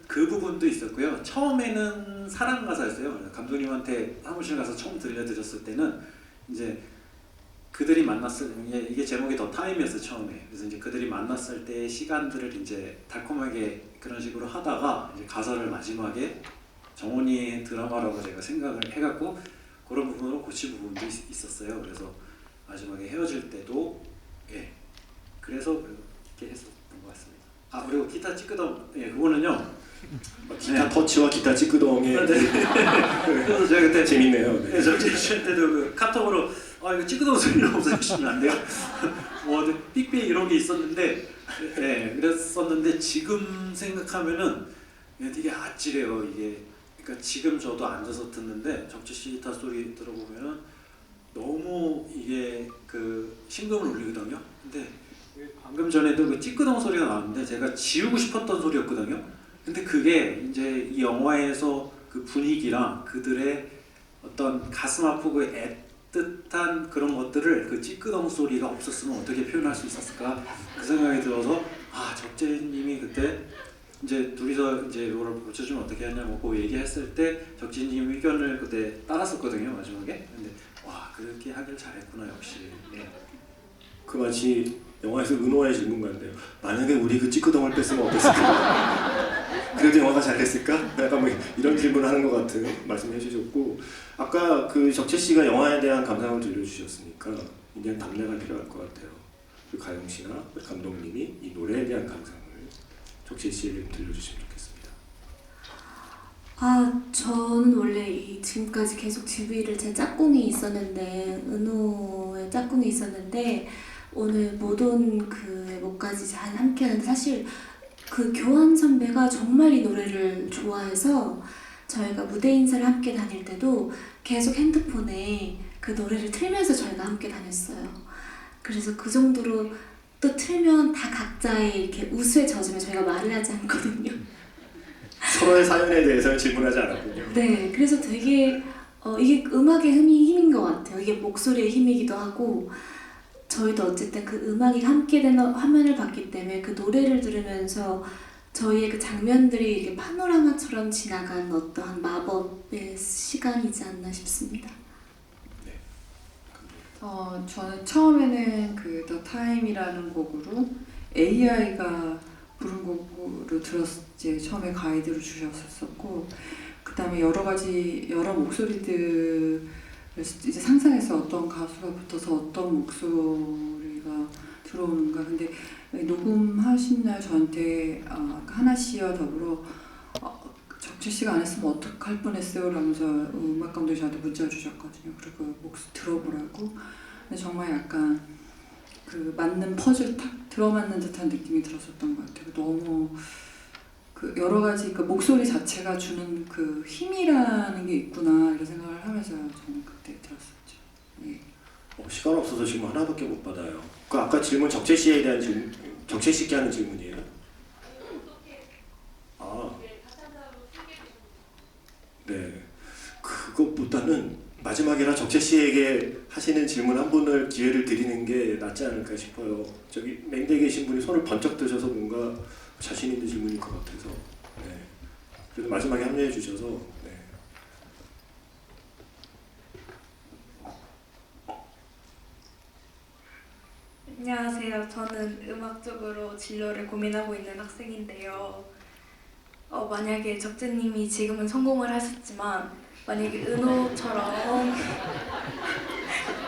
그 부분도 있었고요. 처음에는 사랑 가사였어요. 감독님한테 사무실 가서 처음 들려드렸을 때는 이제 그들이 만났을 이게 제목이 더 타임이었어요 처음에. 그래서 이제 그들이 만났을 때 시간들을 이제 달콤하게 그런 식으로 하다가 이제 가사를 마지막에 정원이의 드라마라고 제가 생각을 해갖고 그런 부분으로 고칠 부분도 있었어요. 그래서 마지막에 헤어질 때도 예 그래서 그렇게 했었던 것 같습니다. 아 그리고 기타 찌끄덩 예 그거는요. 기타 네. 터치와 기타 찌끄덩의 네. 그래서 제가 그때 재밌네요. 네. 네, 정재 씨한테도 그 카톡으로 아 이거 찌끄덩 소리를 없애주시면 안 돼요? 뭐 삑삑 이런 게 있었는데 네, 그랬었는데 지금 생각하면은 되게 아찔해요 이게. 그러니까 지금 저도 앉아서 듣는데 정재 씨 기타 소리 들어보면은 너무 이게 그 심금을 울리거든요. 근데 방금 전에도 그 찌끄덩 소리가 나왔는데 제가 지우고 싶었던 소리였거든요. 근데 그게 이제 이 영화에서 그 분위기랑 그들의 어떤 가슴 아프고 애틋한 그런 것들을 그 찌끄덩 소리가 없었으면 어떻게 표현할 수 있었을까 그 생각이 들어서 아 적재님이 그때 이제 둘이서 이제 이거를 고쳐주면 어떻게 하냐고 그 얘기했을 때 적재님 의견을 그때 따랐었거든요 마지막에. 근데 와 그렇게 하길 잘했구나 역시. 예. 그 마치 영화에서 은호의 질문 같네요. 만약에 우리 그 찌끄덩을 뺐으면 어땠을까? 그래도 영화가 잘 됐을까? 약간 뭐 이런 질문을 하는 것 같은 말씀해 주셨고 아까 그 적재 씨가 영화에 대한 감상을 들려주셨으니까 이제 답례가 필요할 것 같아요. 그 가영 씨나 감독님이 이 노래에 대한 감상을 적재 씨에게 들려주시면 좋겠습니다. 저는 원래 지금까지 계속 GV를 제 짝꿍이 있었는데 은호의 짝꿍이 있었는데 오늘 못 온 그 뭐까지 함께 하는데 사실 그 교환 선배가 정말 이 노래를 좋아해서 저희가 무대 인사를 함께 다닐 때도 계속 핸드폰에 그 노래를 틀면서 저희가 함께 다녔어요. 그래서 그 정도로 또 틀면 다 각자의 이렇게 웃음에 젖으면 저희가 말을 하지 않거든요. 서로의 사연에 대해서는 질문하지 않았군요. 네, 그래서 되게 이게 음악의 힘인 것 같아요. 이게 목소리의 힘이기도 하고 저희도 어쨌든 그 음악이 함께 되는 화면을 봤기 때문에 그 노래를 들으면서 저희의 그 장면들이 이렇게 파노라마처럼 지나간 어떠한 마법의 시간이지 않나 싶습니다. 저는 처음에는 그 The Time이라는 곡으로 AI가 부른 곡으로 이제 처음에 가이드로 주셨었고 그 다음에 여러 목소리들 이제 상상해서 어떤 가수가 붙어서 어떤 목소리가 들어오는가. 근데 녹음하신 날 저한테 하나 씨와 더불어 적재 씨가 안 했으면 어떡할 뻔했어요 라면서 음악 감독이 저한테 문자 주셨거든요. 그리고 목소리 들어보라고. 근데 정말 약간 그 맞는 퍼즐 탁 들어맞는 듯한 느낌이 들었었던 것 같아요. 너무 그 여러 가지 그 목소리 자체가 주는 그 힘이라는 게 있구나 이런 생각을 하면서 저는 그때 들었었죠. 예. 시간 없어서 지금 하나밖에 못 받아요. 그 아까 질문 적재 씨에 대한 질문, 적재 씨께 하는 질문이에요. 네. 그것보다는 마지막이라 적재 씨에게 하시는 질문 한 분을 기회를 드리는 게 낫지 않을까 싶어요. 저기 맹대에 계신 분이 손을 번쩍 드셔서 뭔가 자신 있는 질문일 것 같아서. 네. 그래도 마지막에 합류해 주셔서. 네. 안녕하세요. 저는 음악 쪽으로 진로를 고민하고 있는 학생인데요. 만약에 적재님이 지금은 성공을 하셨지만 만약에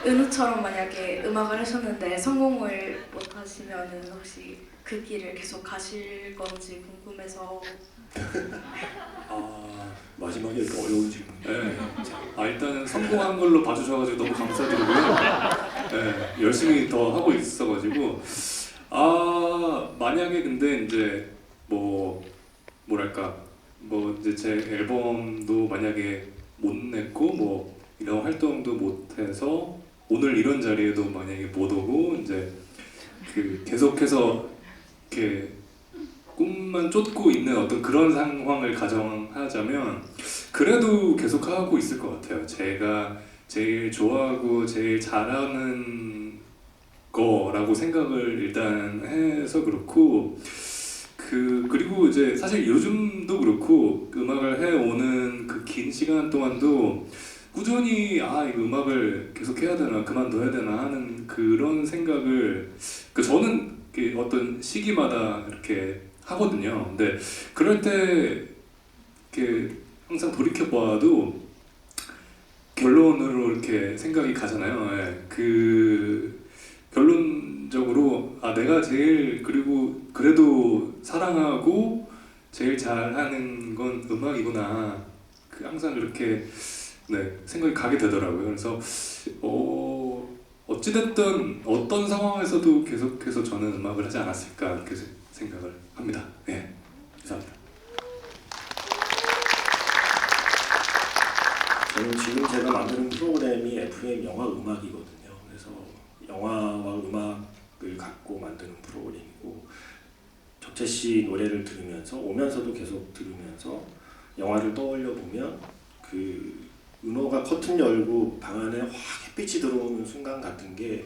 은호처럼 만약에 음악을 하셨는데 성공을 못 하시면은 혹시 그 길을 계속 가실 건지 궁금해서. 마지막에 어려운 질문. 네. 일단은 성공한 걸로 봐주셔가지고 너무 감사드리고요. 네, 열심히 더 하고 있어가지고 만약에 근데 이제 뭐랄까 이제 제 앨범도 만약에 못 냈고 이런 활동도 못해서 오늘 이런 자리에도 만약에 못 오고 이제 그 계속해서 이렇게 꿈만 쫓고 있는 어떤 그런 상황을 가정하자면 그래도 계속 하고 있을 것 같아요. 제가 제일 좋아하고 제일 잘하는 거라고 생각을 일단 해서 그렇고 그리고 이제 사실 요즘도 그렇고 음악을 해오는 그 긴 시간 동안도 꾸준히 이거 음악을 계속 해야 되나 그만둬야 되나 하는 그런 생각을 저는 어떤 시기마다 이렇게 하거든요. 근데 그럴 때 이렇게 항상 돌이켜봐도 결론으로 이렇게 생각이 가잖아요. 예. 그 결론적으로 내가 제일 그래도 사랑하고 제일 잘하는 건 음악이구나. 항상 그렇게 생각이 가게 되더라고요. 그래서 어찌됐든 어떤 상황에서도 계속해서 저는 음악을 하지 않았을까 이렇게 생각을 합니다. 네, 감사합니다. 저는 지금 제가 만드는 프로그램이 FM 영화 음악이거든요. 그래서 영화와 음악을 갖고 만드는 프로그램이고 적재 씨 노래를 들으면서 오면서도 계속 들으면서 영화를 떠올려 보면 그 은호가 커튼 열고 방 안에 확 햇빛이 들어오는 순간 같은 게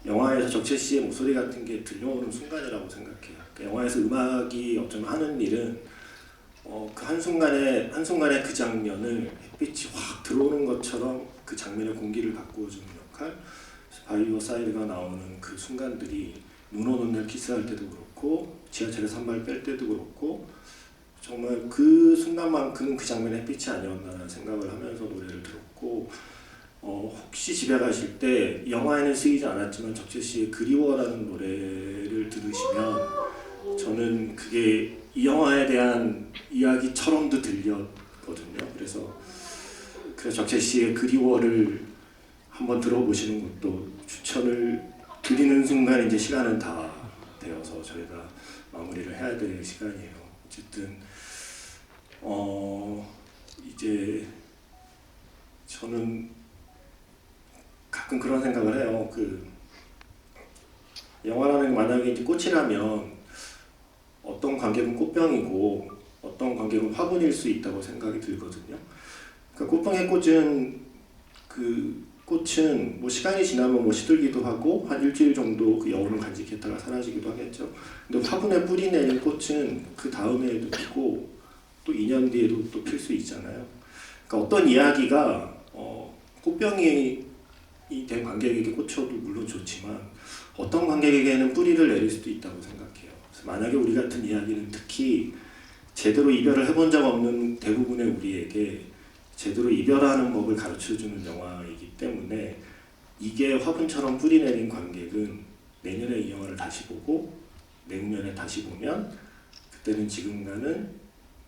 영화에서 적재 씨의 목소리 같은 게 들려오는 순간이라고 생각해요. 그러니까 영화에서 음악이 어쩌면 하는 일은 그 한순간에 그 장면을 햇빛이 확 들어오는 것처럼 그 장면의 공기를 바꾸어주는 역할. 바이오 사이드가 나오는 그 순간들이 눈 오는 날 키스할 때도 그렇고 지하철에서 한 발 뺄 때도 그렇고 정말 그 순간만큼 그 장면의 햇빛이 아니었나라는 생각을 하면서 노래를 들었고 혹시 집에 가실 때 영화에는 쓰이지 않았지만 적재 씨의 그리워라는 노래를 들으시면 저는 그게 이 영화에 대한 이야기처럼도 들렸거든요. 그래서 적재 씨의 그리워를 한번 들어보시는 것도 추천을 드리는 순간 이제 시간은 다 되어서 저희가 마무리를 해야 될 시간이에요. 어쨌든 이제 저는 가끔 그런 생각을 해요. 그 영화라는 게 만약에 이제 꽃이라면 어떤 관객은 꽃병이고 어떤 관객은 화분일 수 있다고 생각이 들거든요. 그러니까 꽃병의 꽃은 뭐 시간이 지나면 뭐 시들기도 하고 한 일주일 정도 그 여운을 간직했다가 사라지기도 하겠죠. 근데 화분에 뿌리 내린 꽃은 그 다음에도 피고 또 2년 뒤에도 또 필 수 있잖아요. 그러니까 어떤 이야기가 꽃병이 된 관객에게 꽂혀도 물론 좋지만 어떤 관객에게는 뿌리를 내릴 수도 있다고 생각해요. 그래서 만약에 우리 같은 이야기는 특히 제대로 이별을 해본 적 없는 대부분의 우리에게 제대로 이별하는 법을 가르쳐주는 영화이기 때문에 이게 화분처럼 뿌리 내린 관객은 내년에 이 영화를 다시 보고 내후년에 다시 보면 그때는 지금과는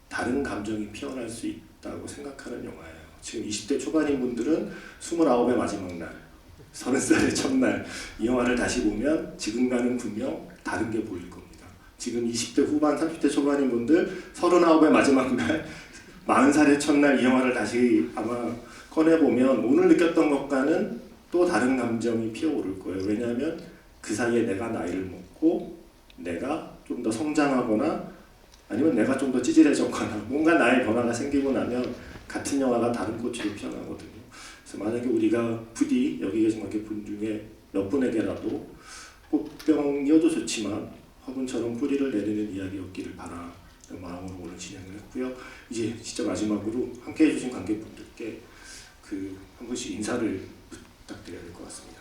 다른 감정이 피어날 수 있다고 생각하는 영화예요. 지금 20대 초반인 분들은 29의 마지막 날, 30살의 첫날 이 영화를 다시 보면 지금과는 분명 다른 게 보일 겁니다. 지금 20대 후반, 30대 초반인 분들 39의 마지막 날 40살의 첫날 이 영화를 다시 아마 꺼내보면 오늘 느꼈던 것과는 또 다른 감정이 피어오를 거예요. 왜냐하면 그 사이에 내가 나이를 먹고 내가 좀 더 성장하거나 아니면 내가 좀 더 찌질해졌거나 뭔가 나의 변화가 생기고 나면 같은 영화가 다른 꽃으로 피어나거든요. 그래서 만약에 우리가 부디 여기 계신 관객분 중에 몇 분에게라도 꽃병이어도 좋지만 화분처럼 뿌리를 내리는 이야기였기를 바라는 마음으로 오늘 진행을 했고요. 이제 진짜 마지막으로 함께해 주신 관객분들께 한 분씩 인사를 부탁드려야 될 것 같습니다.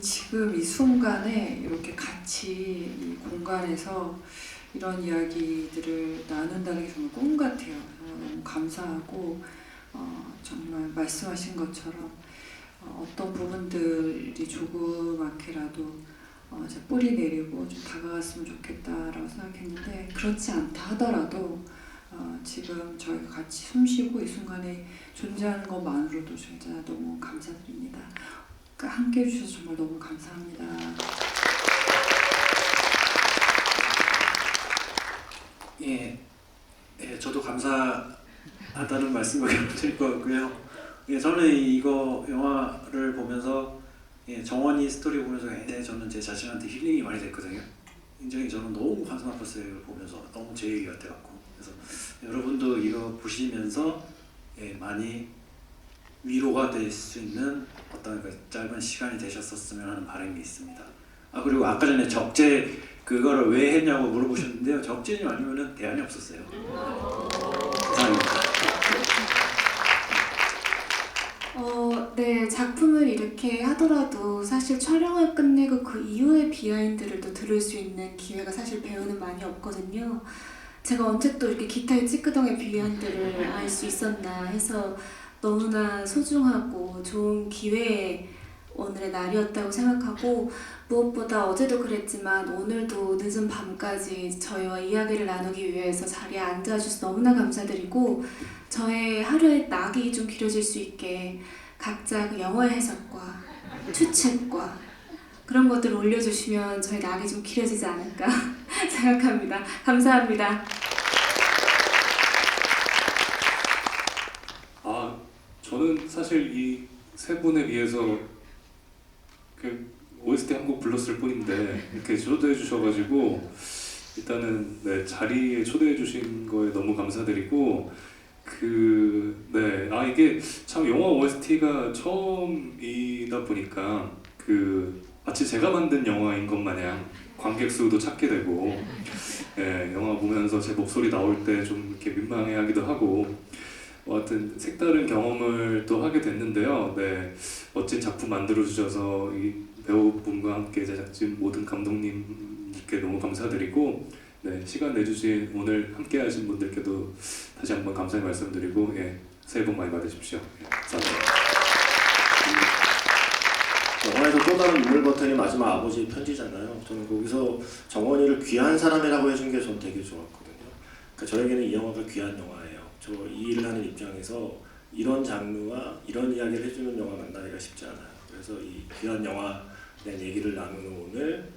지금 이 순간에 이렇게 같이 이 공간에서 이런 이야기들을 나눈다는 게 정말 꿈 같아요. 너무 감사하고 정말 말씀하신 것처럼 어떤 부분들이 조그맣게라도 뿌리 내리고 좀 다가갔으면 좋겠다라고 생각했는데 그렇지 않다 하더라도 지금 저희가 같이 숨쉬고 이 순간에 존재하는 것만으로도 진짜 너무 감사드립니다. 함께 해주셔서 정말 너무 감사합니다. 저도 감사하다는 말씀을 드릴 것 같고요. 저는 이거 영화를 보면서 정원이 스토리 보면서 굉장히 저는 제 자신한테 힐링이 많이 됐거든요. 굉장히 저는 너무 가슴 아팠어요. 이걸 보면서 너무 제 얘기 같아갖고. 그래서 여러분도 이거 보시면서 많이 위로가 될 수 있는 어떤 짧은 시간이 되셨었으면 하는 바람이 있습니다. 그리고 아까 전에 적재 그거를 왜 했냐고 물어보셨는데요. 적재님 아니면은 대안이 없었어요. 감사합니다. 네, 작품을 이렇게 하더라도 사실 촬영을 끝내고 그 이후의 비하인드를 또 들을 수 있는 기회가 사실 배우는 많이 없거든요. 제가 언제 또 이렇게 기타의 찌끄덩의 뷰한들을 알 수 있었나 해서 너무나 소중하고 좋은 기회의 오늘의 날이었다고 생각하고, 무엇보다 어제도 그랬지만 오늘도 늦은 밤까지 저희와 이야기를 나누기 위해서 자리에 앉아주셔서 너무나 감사드리고, 저의 하루의 낙이 좀 길어질 수 있게 각자 그 영화의 해석과 추측과 그런 것들을 올려주시면 저희 낙이 좀 길어지지 않을까 생각합니다. 감사합니다. 저는 사실 이 세 분에 비해서 그 OST 한 곡 불렀을 뿐인데 이렇게 초대해 주셔가지고 일단은 네, 자리에 초대해 주신 거에 너무 감사드리고, 이게 참 영화 OST가 처음이다 보니까 마치 제가 만든 영화인 것 마냥 관객 수도 찾게 되고, 영화 보면서 제 목소리 나올 때 좀 이렇게 민망해하기도 하고, 하여튼 색다른 경험을 또 하게 됐는데요. 네, 멋진 작품 만들어 주셔서 이 배우분과 함께 제작진 모든 감독님께 너무 감사드리고, 네, 시간 내주신 오늘 함께하신 분들께도 다시 한번 감사의 말씀드리고, 새해 복 많이 받으십시오. 감사합니다. 영화에서 또 다른 눈물 버튼이 마지막 아버지의 편지잖아요. 저는 거기서 정원이를 귀한 사람이라고 해준 게 전 되게 좋았거든요. 그러니까 저에게는 이 영화가 귀한 영화예요. 저 이 일을 하는 입장에서 이런 장르와 이런 이야기를 해주는 영화 만나기가 쉽지 않아요. 그래서 이 귀한 영화에 대한 얘기를 나누는 오늘,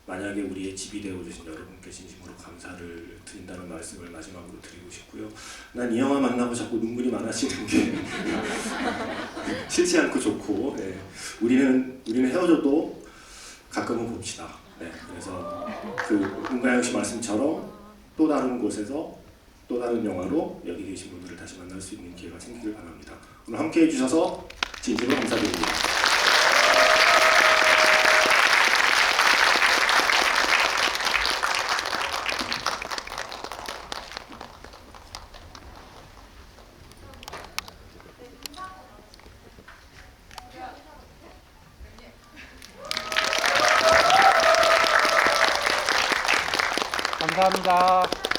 만약에 우리의 집이 되어주신 여러분께 진심으로 감사를 드린다는 말씀을 마지막으로 드리고 싶고요. 난 이 영화 만나고 자꾸 눈물이 많아지는 게 싫지 않고 좋고, 우리는 헤어져도 가끔은 봅시다. 그래서 문가영 씨 말씀처럼 또 다른 곳에서 또 다른 영화로 여기 계신 분들을 다시 만날 수 있는 기회가 생기길 바랍니다. 오늘 함께 해주셔서 진심으로 감사드립니다. 감사합니다.